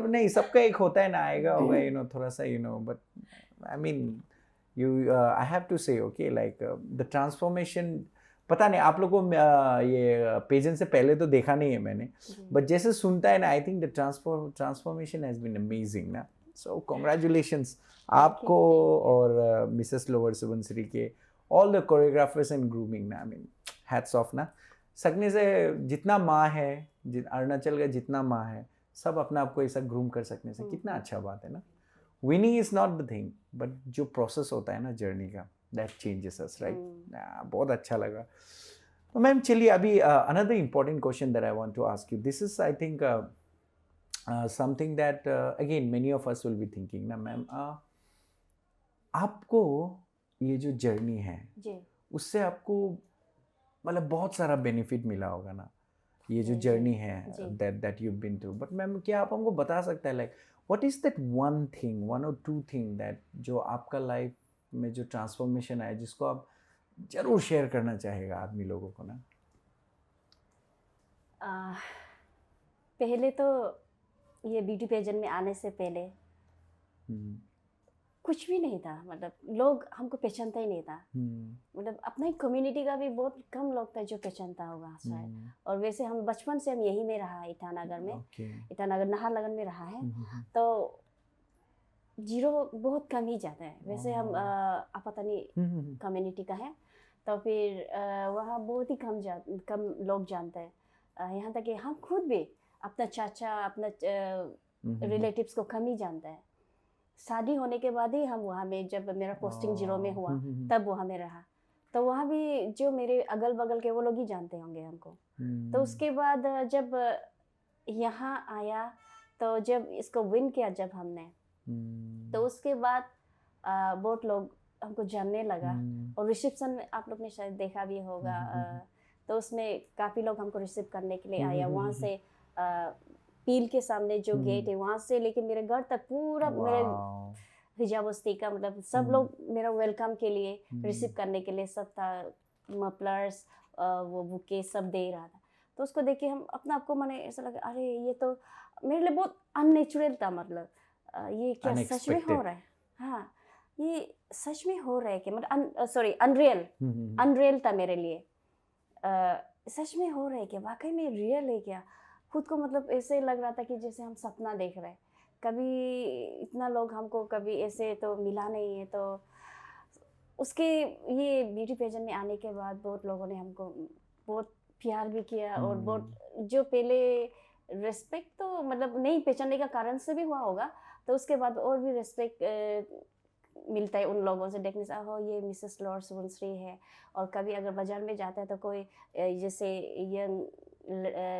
[SPEAKER 1] नहीं, सबका एक होता है ना, आएगा होगा थोड़ा सा but I mean I have to say okay like the transformation. पता नहीं आप लोग को ये पेजेंट से पहले तो देखा नहीं है मैंने, बट जैसे सुनता है ना I think the transformation has been amazing ना। सो कॉन्ग्रेचुलेशंस आपको और मिसेस लोअर सुबनसिरी के all the choreographers and grooming ना। आई मीन हैट्स ऑफ ना। सकने से जितना माँ है, अरुणाचल का जितना माँ है, सब अपना आपको ऐसा ग्रूम कर सकने से कितना अच्छा बात है ना। Winning is not the thing but जो प्रोसेस होता है ना जर्नी का, दैट चेंजेस अस राइट। बहुत अच्छा लगा। मैम चलिए अभी another important question that I want to ask you, this is I think something that again many of us will be thinking ना मैम, आपको ये जो जर्नी है
[SPEAKER 2] जी
[SPEAKER 1] उससे आपको मतलब बहुत सारा बेनिफिट मिला होगा ना, ये जो
[SPEAKER 2] जी,
[SPEAKER 1] जर्नी है
[SPEAKER 2] जी।
[SPEAKER 1] That you been through, but ma'am क्या आप हमको बता सकते हैं like what is that one thing, one और टू थिंग दैट जो आपका लाइफ में जो ट्रांसफॉर्मेशन आया जिसको आप जरूर शेयर करना चाहेगा आदमी लोगों को ना?
[SPEAKER 2] आ, पहले तो ये ब्यूटी पेजेंट में आने से पहले
[SPEAKER 1] हम्म,
[SPEAKER 2] कुछ भी नहीं था, मतलब लोग हमको पहचानता ही नहीं था, मतलब अपना ही कम्युनिटी का भी बहुत कम लोग था जो पहचानता होगा शायद। और वैसे हम बचपन से हम यही में रहा है, ईटानगर में,
[SPEAKER 1] ओके,
[SPEAKER 2] ईटानगर नाहरलगुन में रहा है, तो जीरो बहुत कम ही जाता है। वैसे हम आपातनी कम्युनिटी का है, तो फिर वहाँ बहुत ही कम लोग जानते हैं। यहाँ तक कि हम खुद भी अपना चाचा अपना रिलेटिव्स को कम ही जानते हैं। शादी होने के बाद ही हम वहाँ में, जब मेरा पोस्टिंग जीरो में हुआ तब वहाँ में रहा, तो वहाँ भी जो मेरे अगल बगल के वो लोग ही जानते होंगे हमको। तो उसके बाद जब यहाँ आया, तो जब इसको विन किया जब हमने, तो उसके बाद बहुत लोग हमको जानने लगा। और रिसेप्शन में आप लोग ने शायद देखा भी होगा, तो उसमें काफ़ी लोग हमको रिसीव करने के लिए आया। वहाँ से पील के सामने जो गेट है वहाँ से लेके मेरे घर तक पूरा मेरे हिजाबस्ती का, मतलब सब लोग मेरा वेलकम के लिए रिसीव करने के लिए सब था, मफलर्स वो बुके सब दे रहा था। तो उसको देख के हम अपना आपको मैंने ऐसा लगा, अरे ये तो मेरे लिए बहुत अननेचुरल था, मतलब ये क्या सच में हो रहा है? हाँ, ये सच में हो रहा है कि मतलब सॉरी अनरियल था मेरे लिए। सच में हो रहा है क्या, वाकई में रियल है क्या? खुद को मतलब ऐसे लग रहा था कि जैसे हम सपना देख रहे हैं। कभी इतना लोग हमको कभी ऐसे तो मिला नहीं है। तो उसके ये ब्यूटी पेजेंट में आने के बाद बहुत लोगों ने हमको बहुत प्यार भी किया, और बहुत जो पहले रिस्पेक्ट तो मतलब नहीं पहचानने का कारण से भी हुआ होगा, तो उसके बाद और भी रिस्पेक्ट मिलता है उन लोगों से देखने से, हो ये मिसेस लॉर्ड सुवनश्री है। और कभी अगर बाजार में जाता है तो कोई जैसे यंग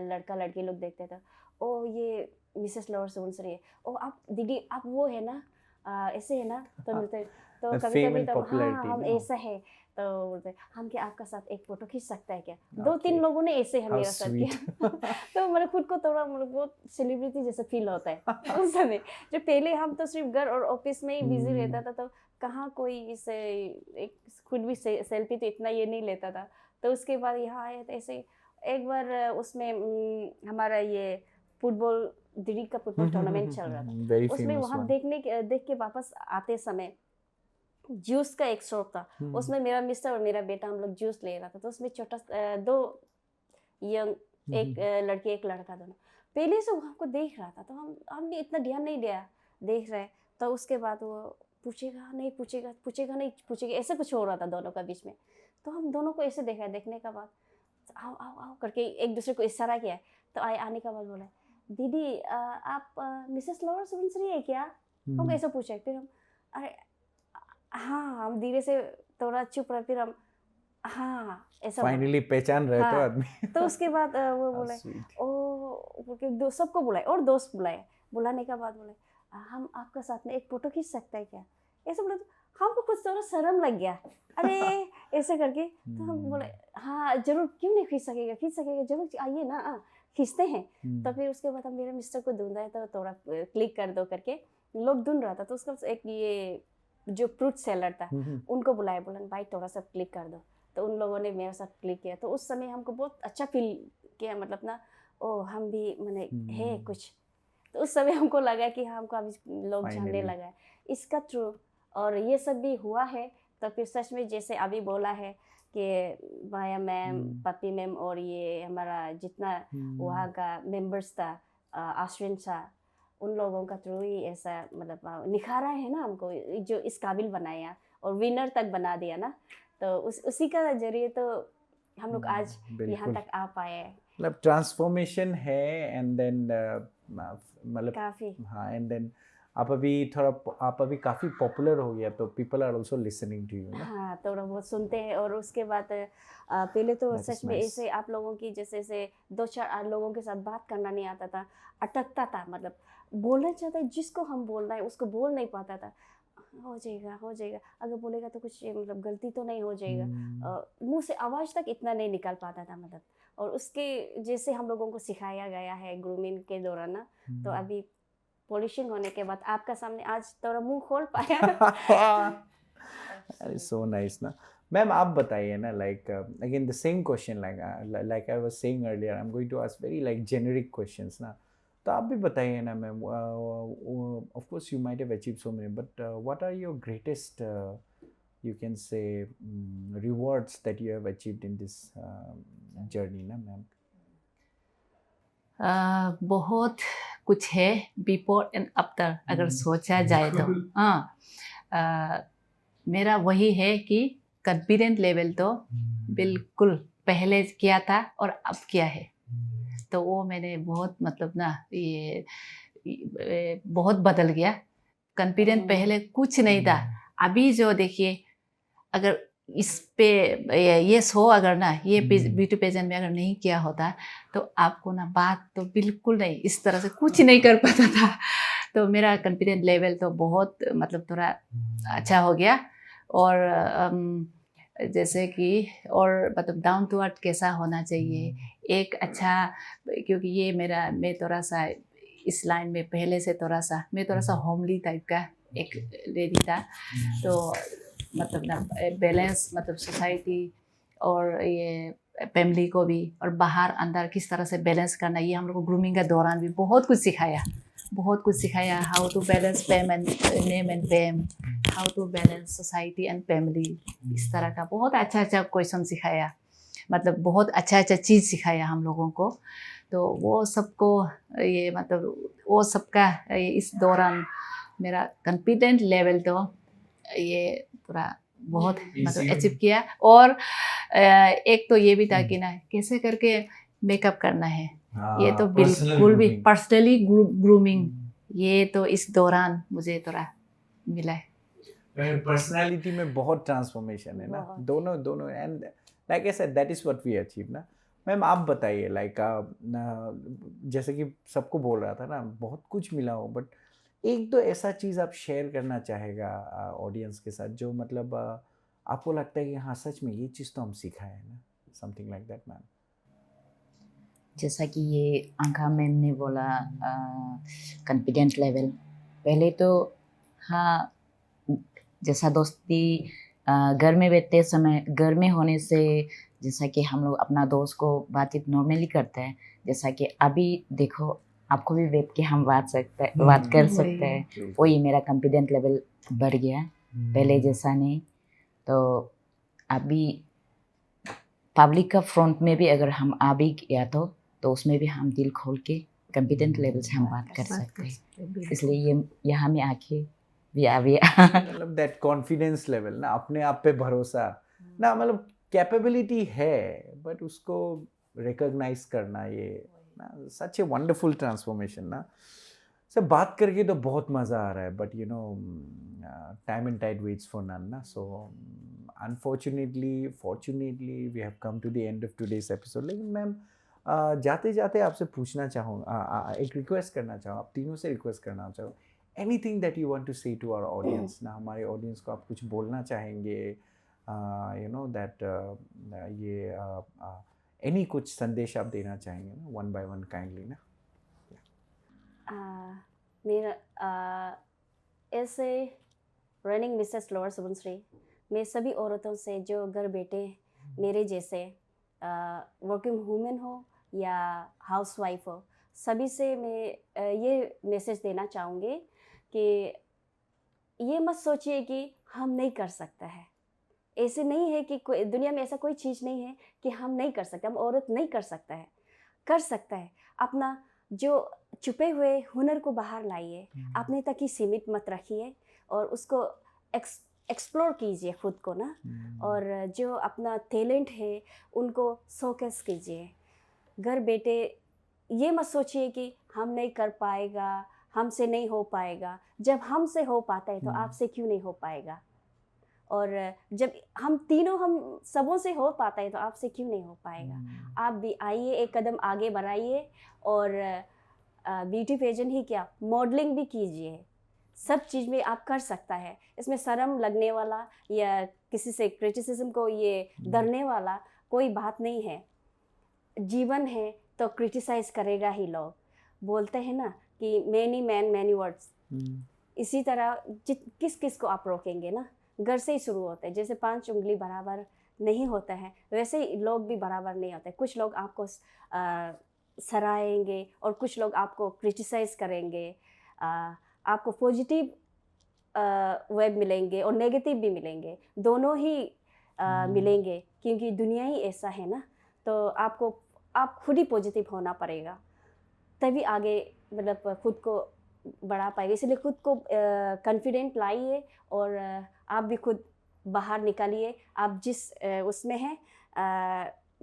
[SPEAKER 2] लड़का लड़की लोग देखते थे, ओ ये मिसेस लॉर्ड सुवनश्री है, ओ आप दीदी आप वो है ना, ऐसे है ना, तो मिलते। तो कभी कभी तो हाँ हम ऐसा है, तो बोलते हम क्या आपका साथ एक फोटो खींच सकता है क्या? 2-3 लोगों ने ऐसे हम मेरा साथ किया। तो मेरे खुद को थोड़ा मतलब बहुत सेलिब्रिटी जैसा फील होता है उस समय। जो पहले हम तो सिर्फ घर और ऑफिस में ही बिजी रहता था, तो कहाँ कोई इसे एक खुद भी सेल्फी तो इतना ये नहीं लेता था। तो उसके बाद यहाँ आए तो ऐसे एक बार उसमें हमारा ये फुटबॉल दिल्ली का फुटबॉल टूर्नामेंट चल रहा था, उसमें वहाँ देख के वापस आते समय जूस का एक शॉप था, उसमें मेरा मिस्टर और मेरा बेटा हम लोग जूस ले रहा था। तो उसमें छोटा 2 यंग, एक लड़की एक लड़का, दोनों पहले से हमको देख रहा था, तो हमने इतना ध्यान नहीं दिया, देख रहे। तो उसके बाद वो पूछेगा नहीं, ऐसे कुछ हो रहा था दोनों का बीच में। तो हम दोनों को ऐसे देखा, देखने का बाद आओ आओ आओ करके एक दूसरे को इशारा किया। तो आने का बाद बोला, दीदी आप मिसेस लॉर्ड सुवनश्री है क्या? हमको ऐसा पूछा। फिर हम अरे हाँ, हम धीरे से थोड़ा चुप रहे, फिर हम हाँ ऐसा
[SPEAKER 1] फाइनली पहचान रहे तो
[SPEAKER 2] हाँ।
[SPEAKER 1] आदमी।
[SPEAKER 2] तो उसके बाद वो बोले ओ सबको बुलाए और दोस्त बुलाए। बुलाने का बाद बोले हम आपका साथ में एक फोटो खींच सकते हैं क्या? ऐसे बोले तो हमको कुछ थोड़ा शर्म लग गया, अरे ऐसे करके। तो हम बोले हाँ जरूर, क्यों नहीं खींच सकेगा जरूर, आइए ना खींचते हैं। तो फिर उसके बाद हम मेरे मिस्टर को ढूंढ रहे तो थोड़ा क्लिक कर दो करके लोग ढूंढ रहा था। तो उसका एक ये जो फ्रूट सेलर था उनको बुलाया, बोला भाई थोड़ा सा क्लिक कर दो। तो उन लोगों ने मेरे साथ क्लिक किया। तो उस समय हमको बहुत अच्छा फील किया, मतलब ना ओ हम भी मैंने है कुछ। तो उस समय हमको लगा कि हाँ हमको अभी लोग जानने लगा है इसका थ्रू। और ये सब भी हुआ है। तो फिर सच में जैसे अभी बोला है कि माया मैम, पपी मैम और ये हमारा जितना वहाँ का मेंबर्स था, आश्विन शाह, उन लोगों का थ्रू ही ऐसा मतलब निखारा है ना हमको, जो इस काबिल बनाया और विनर तक बना दिया ना। तो उसी का जरिए तो हम लोग आज यहाँ तक आ पाए हैं।
[SPEAKER 1] मतलब ट्रांसफॉर्मेशन है एंड देन मतलब
[SPEAKER 2] काफ़ी
[SPEAKER 1] हाँ, एंड देन आप अभी काफ़ी पॉपुलर हो गया, तो people are also listening to you ना।
[SPEAKER 2] हाँ, थोड़ा बहुत सुनते हैं। और उसके बाद पहले तो
[SPEAKER 1] That is
[SPEAKER 2] सच में
[SPEAKER 1] nice.
[SPEAKER 2] ऐसे आप लोगों की जैसे 2-4 लोगों के साथ बात करना नहीं आता था, अटकता था, मतलब बोलना चाहता है जिसको हम बोल रहे हैं उसको बोल नहीं पाता था। हो जाएगा, अगर बोलेगा तो कुछ मतलब गलती तो नहीं हो जाएगा, मुँह से आवाज़ तक इतना नहीं निकाल पाता था मतलब। और उसके जैसे हम लोगों को सिखाया गया है ग्रूमिंग के दौरान ना, तो अभी पॉलिशिंग होने के बाद आपका सामने आज थोड़ा मुँह खोल पाया।
[SPEAKER 1] अरे सो नाइस ना। मैम आप बताइए ना, like again the same question, like I was saying earlier, I am going to ask very like generic questions ना। तो आप भी बताइए ना ma'am, of course you might have achieved so many, but what are your greatest you can say rewards that you have achieved in this journey ना मैम?
[SPEAKER 3] बहुत कुछ है बिफोर एंड आफ्टर अगर सोचा जाए तो। हाँ, मेरा वही है कि कॉन्फिडेंट लेवल तो बिल्कुल पहले किया था और अब किया है, तो वो मैंने बहुत मतलब ना ये बहुत बदल गया। कॉन्फिडेंट पहले कुछ नहीं था, अभी जो देखिए अगर इस पे ये शो अगर ना ये ब्यूटी पेजेंट में अगर नहीं किया होता तो आपको ना बात तो बिल्कुल नहीं इस तरह से कुछ नहीं कर पाता था। तो मेरा कॉन्फिडेंट लेवल तो बहुत मतलब थोड़ा अच्छा हो गया। और जैसे कि और मतलब डाउन टू अर्थ कैसा होना चाहिए, एक अच्छा, क्योंकि ये मैं थोड़ा सा इस लाइन में पहले से मैं थोड़ा सा होमली टाइप का एक लेडी था, तो मतलब ना बैलेंस मतलब सोसाइटी और ये फैमिली को भी और बाहर अंदर किस तरह से बैलेंस करना, ये हम लोग को ग्रूमिंग के दौरान भी बहुत कुछ सिखाया। How to balance fame and name and fame, how to balance society and family, इस तरह का बहुत अच्छा क्वेश्चन सिखाया, मतलब बहुत अच्छा चीज़ सिखाया हम लोगों को। तो वो सबको ये मतलब वो सबका इस दौरान मेरा कॉन्फिडेंट लेवल तो ये पूरा बहुत मतलब अचीव किया। और एक तो ये भी था कि ना कैसे करके मेकअप करना है, ये तो बिल्कुल भी पर्सनली ग्रूमिंग, ये तो इस दौरान मुझे थोड़ा मिला है।
[SPEAKER 1] पर्सनालिटी में बहुत ट्रांसफॉर्मेशन है ना, दोनों and like I said that is what we achieve ना। मैम आप बताइए, लाइक जैसे कि सबको बोल रहा था ना, बहुत कुछ मिला हो, बट एक तो ऐसा चीज़ आप शेयर करना चाहेगा ऑडियंस के साथ जो मतलब आपको लगता है कि हाँ सच में ये चीज़ तो हम सीखा है ना, समथिंग लाइक दैट मैम।
[SPEAKER 4] जैसा कि ये आंखा मैम ने बोला कॉन्फिडेंस लेवल, पहले तो हाँ जैसा दोस्ती घर में बैठते समय, घर में होने से जैसा कि हम लोग अपना दोस्त को बातचीत नॉर्मली करते हैं, जैसा कि अभी देखो आपको भी बैठ के हम बात कर सकते हैं, वही मेरा कॉन्फिडेंस लेवल बढ़ गया, पहले जैसा नहीं। तो अभी पब्लिक का फ्रंट में भी अगर हम आ भी गया तो उसमें भी हम दिल खोल के कॉन्फिडेंट लेवल से हम बात कर सकते हैं, इसलिए ये यहाँ में आके
[SPEAKER 1] मतलब दैट कॉन्फिडेंस लेवल ना, अपने आप पे भरोसा ना, मतलब कैपेबिलिटी है बट उसको रिकॉग्नाइज करना, ये ना सच ए वंडरफुल ट्रांसफॉर्मेशन ना। सब बात करके तो बहुत मज़ा आ रहा है, but you know time and tide waits for none ना। So fortunately we have come to the end of today's episode. लेकिन मैम जाते जाते आपसे पूछना चाहूँ, एक रिक्वेस्ट करना चाहूँ, आप तीनों से रिक्वेस्ट करना चाहूँ, anything that you want to say to our audience ना, हमारे ऑडियंस को आप कुछ बोलना चाहेंगे, यू नो दैट ये एनी कुछ संदेश आप देना चाहेंगे ना, वन बाय वन काइंडली ना।
[SPEAKER 2] मेरा ऐसे रनिंग मिसेस लोअर सुबनश्री, मैं सभी औरतों से जो घर बैठे मेरे जैसे वर्किंग वूमेन हो या हाउसवाइफ हो, सभी से मैं ये मैसेज देना चाहूँगी कि ये मत सोचिए कि हम नहीं कर सकता है। ऐसे नहीं है कि कोई दुनिया में ऐसा कोई चीज़ नहीं है कि हम नहीं कर सकते, हम औरत नहीं कर सकता है, कर सकता है। अपना जो छुपे हुए हुनर को बाहर लाइए, अपने तक ही सीमित मत रखिए और उसको एक्सप्लोर कीजिए खुद को ना, और जो अपना टैलेंट है उनको शोकेस कीजिए। घर बैठे ये मत सोचिए कि हम नहीं कर पाएगा, हमसे नहीं हो पाएगा। जब हमसे हो पाता है तो
[SPEAKER 1] हम्म।
[SPEAKER 2] आपसे क्यों नहीं हो पाएगा? और जब हम तीनों हम सबों से हो पाता है तो आपसे क्यों नहीं हो पाएगा? आप भी आइए, एक कदम आगे बढ़ाइए और ब्यूटी पेजेंट ही क्या, मॉडलिंग भी कीजिए। सब चीज़ में आप कर सकता है। इसमें शर्म लगने वाला या किसी से क्रिटिसिज्म को ये डरने वाला कोई बात नहीं है। जीवन है तो क्रिटिसाइज करेगा ही लोग। बोलते हैं ना कि मैनी मैन मैनी वर्ड्स। इसी तरह किस किस को आप रोकेंगे ना? घर से ही शुरू होता है। जैसे 5 उंगली बराबर नहीं होता है, वैसे ही लोग भी बराबर नहीं होते। कुछ लोग आपको सराहेंगे और कुछ लोग आपको क्रिटिसाइज करेंगे। आपको पॉजिटिव वेब मिलेंगे और नेगेटिव भी मिलेंगे, दोनों ही मिलेंगे, क्योंकि दुनिया ही ऐसा है ना। तो आप खुद ही पॉजिटिव होना पड़ेगा, तभी आगे मतलब खुद को बढ़ा पाएंगे। इसलिए खुद को कॉन्फिडेंट लाइए और आप भी खुद बाहर निकालिए। आप जिस उसमें हैं,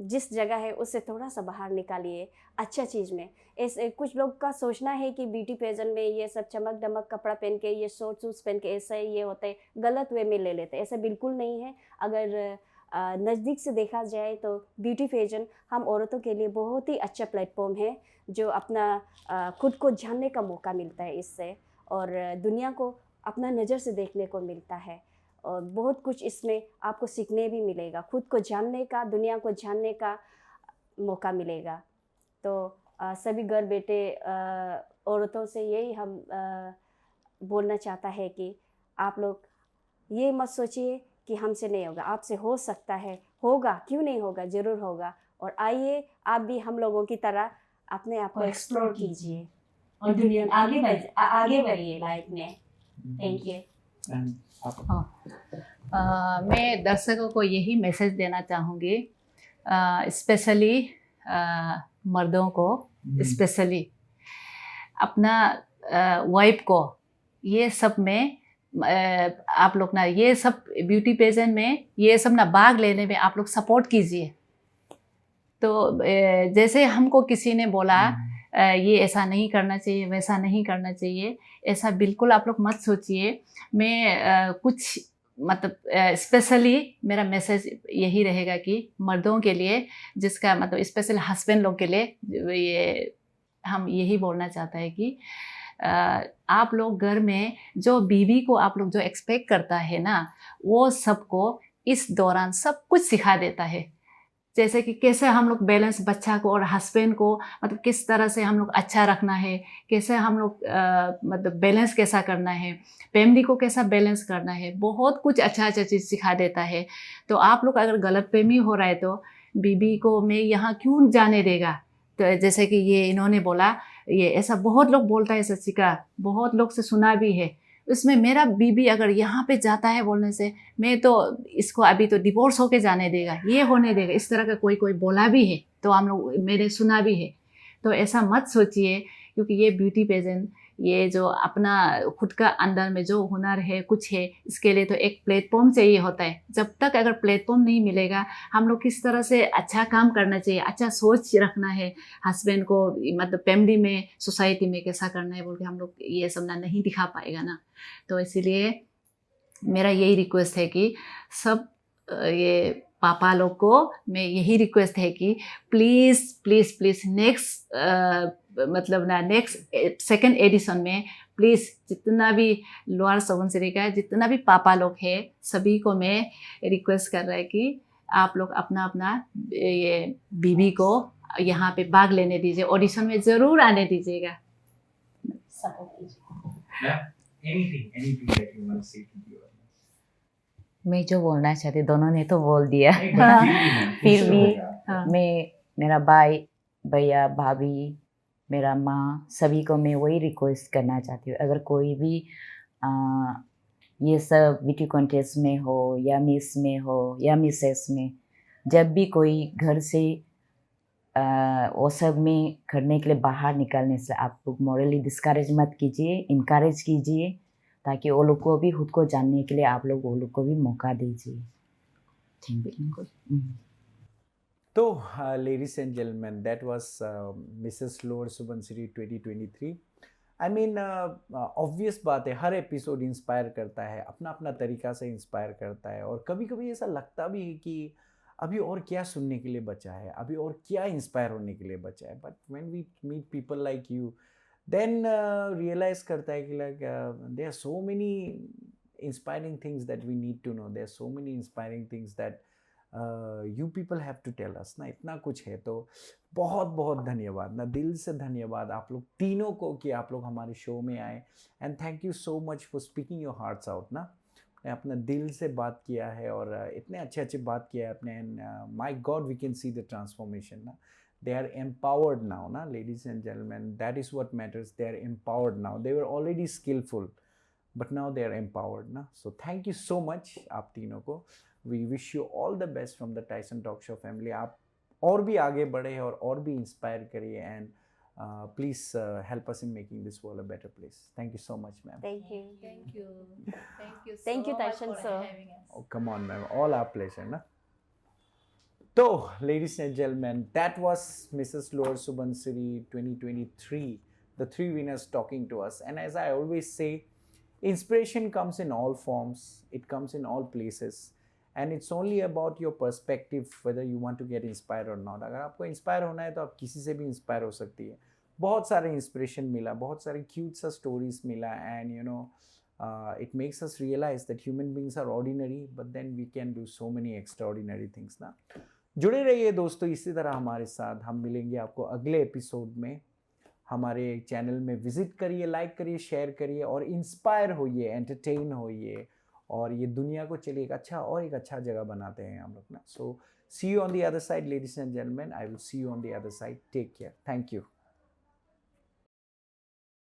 [SPEAKER 2] जिस जगह है उससे थोड़ा सा बाहर निकालिए अच्छा चीज़ में। ऐसे कुछ लोग का सोचना है कि ब्यूटी पेजेंट में ये सब चमक दमक कपड़ा पहन के, ये शॉर्ट शूज पहन के ऐसा ये होता है, गलत वे में ले लेते हैं। ऐसा बिल्कुल नहीं है। अगर नज़दीक से देखा जाए तो ब्यूटी पेजेंट हम औरतों के लिए बहुत ही अच्छा प्लेटफॉर्म है, जो अपना खुद को जानने का मौका मिलता है इससे, और दुनिया को अपना नज़र से देखने को मिलता है। और बहुत कुछ इसमें आपको सीखने भी मिलेगा, खुद को जानने का, दुनिया को जानने का मौका मिलेगा। तो सभी घर बैठे औरतों से यही हम बोलना चाहता है कि आप लोग ये मत सोचिए कि हमसे नहीं होगा, आपसे हो सकता है, होगा, क्यों नहीं होगा, ज़रूर होगा। और आइए आप भी हम लोगों की तरह अपने आप को एक्सप्लोर कीजिए और दुनिया में आगे बढ़िए लाइफ में। Thank you.
[SPEAKER 3] मैं दर्शकों को यही मैसेज देना चाहूँगी, स्पेशली मर्दों को, स्पेशली अपना वाइफ को, ये सब में आप लोग ना, ये सब ब्यूटी पेजेंट में ये सब ना भाग लेने में आप लोग सपोर्ट कीजिए। तो जैसे हमको किसी ने बोला ये ऐसा नहीं करना चाहिए, वैसा नहीं करना चाहिए, ऐसा बिल्कुल आप लोग मत सोचिए। मैं कुछ मतलब स्पेशली मेरा मैसेज यही रहेगा कि मर्दों के लिए, जिसका मतलब स्पेशल हस्बैंड लोग के लिए, ये हम यही बोलना चाहता है कि आप लोग घर में जो बीवी को आप लोग जो एक्सपेक्ट करता है ना, वो सबको इस दौरान सब कुछ सिखा देता है। जैसे कि कैसे हम लोग बैलेंस बच्चा को और हस्बैंड को मतलब किस तरह से हम लोग अच्छा रखना है, कैसे हम लोग मतलब बैलेंस कैसा करना है, फैमिली को कैसा बैलेंस करना है, बहुत कुछ अच्छा अच्छा चीज़ सिखा देता है। तो आप लोग अगर गलतफहमी हो रहा है तो बीबी को मैं यहाँ क्यों जाने देगा। तो जैसे कि ये इन्होंने बोला, ये ऐसा बहुत लोग बोलता है सचिका, बहुत लोग से सुना भी है। उसमें मेरा बीबी अगर यहाँ पे जाता है बोलने से, मैं तो इसको अभी तो डिवोर्स होके जाने देगा, ये होने देगा, इस तरह का कोई कोई बोला भी है, तो हम लोग मैंने सुना भी है। तो ऐसा मत सोचिए, क्योंकि ये ब्यूटी पेजेंट, ये जो अपना खुद का अंदर में जो हुनर है कुछ है, इसके लिए तो एक प्लेटफॉर्म चाहिए होता है। जब तक अगर प्लेटफॉर्म नहीं मिलेगा, हम लोग किस तरह से अच्छा काम करना चाहिए, अच्छा सोच रखना है, हस्बैंड को मतलब फैमिली में, सोसाइटी में कैसा करना है बोल के हम लोग ये सब ना नहीं दिखा पाएगा ना। तो इसीलिए मेरा यही रिक्वेस्ट है कि सब ये पापा लोग को मैं यही रिक्वेस्ट है कि प्लीज़ प्लीज़ प्लीज़ नेक्स्ट मतलब ना नेक्स्ट सेकंड एडिशन में प्लीज़ जितना भी लोअर सुबनसिरी का जितना भी पापा लोग हैं, सभी को मैं रिक्वेस्ट कर रहा है कि आप लोग अपना अपना ये बीबी को यहाँ पे भाग लेने दीजिए, ऑडिशन में ज़रूर आने दीजिएगा।
[SPEAKER 2] सपोर्ट कीजिए।
[SPEAKER 1] anything that you want to say to the audience?
[SPEAKER 4] मैं जो बोलना चाहती, दोनों ने तो बोल दिया।
[SPEAKER 1] फिर
[SPEAKER 4] भी
[SPEAKER 3] हाँ।
[SPEAKER 4] मैं, मेरा भाई, भैया, भाभी, मेरा माँ, सभी को मैं वही रिक्वेस्ट करना चाहती हूँ। अगर कोई भी ये सब ब्यूटी कॉन्टेस्ट में हो या मिस में हो या मिसेस में, जब भी कोई घर से वो सब में करने के लिए बाहर निकलने से आप लोग मॉरली डिस्करेज मत कीजिए, इनकरेज कीजिए, ताकि वो लोग को भी खुद को जानने के लिए आप लोग वो लोग को भी मौका दीजिए। Thank you.
[SPEAKER 1] तो ladies and gentlemen, that was Mrs. Lower Subansiri 2023. I mean obvious बात है, हर एपिसोड इंस्पायर करता है, अपना अपना तरीका से इंस्पायर करता है, और कभी कभी ऐसा लगता भी है कि अभी और क्या सुनने के लिए बचा है, अभी और क्या इंस्पायर होने के लिए बचा है. But when we meet people like you, then realize करता है कि like there are so many inspiring things that we need to know. There are so many inspiring things that you people have to tell us ना. इतना कुछ है. तो बहुत बहुत धन्यवाद ना, दिल से धन्यवाद आप लोग तीनों को कि आप लोग हमारे शो में आए. And thank you so much for speaking your hearts out ना. ने अपना दिल से बात किया है और इतने अच्छे अच्छे बात किया है अपने. My God, we can see the transformation ना. They are empowered now ना, ladies and gentlemen. That is what matters. They are empowered now. They were already skillful, but now they are empowered na. So thank you so much आप तीनों को. We wish you all the best from the Tyson Talk Show family. आप और भी आगे बढ़े और भी इंस्पायर करिए. And please help us in making this world a better place. Thank you so much, ma'am.
[SPEAKER 2] Thank you.
[SPEAKER 3] Thank you. Thank you
[SPEAKER 2] Thank you,
[SPEAKER 3] so much
[SPEAKER 2] Tyson
[SPEAKER 3] for
[SPEAKER 2] sir.
[SPEAKER 3] having us.
[SPEAKER 1] Oh, come on, ma'am. All our pleasure, na. So, ladies and gentlemen, that was Mrs. Lower Subansiri 2023. The 3 winners talking to us. And as I always say, inspiration comes in all forms. It comes in all places. And it's only about your perspective whether you want to get inspired or not. अगर आपको इंस्पायर होना है तो आप किसी से भी इंस्पायर हो सकती है. बहुत सारे इंस्पिरेशन मिला, बहुत सारे क्यूट सा स्टोरीज मिला. And you know, it makes us realize that human beings are ordinary, but then we can do so many extraordinary things ना. जुड़े रहिए दोस्तों इसी तरह हमारे साथ. हम मिलेंगे आपको अगले एपिसोड में. हमारे चैनल में विजिट करिए, लाइक करिए, शेयर करिए और इंस्पायर होइए, एंटरटेन होइए और ये दुनिया को चलिए एक अच्छा जगह बनाते हैं हम लोग ना. So see you on the other side ladies and gentleman. I will see you on the other side. Take care. Thank you.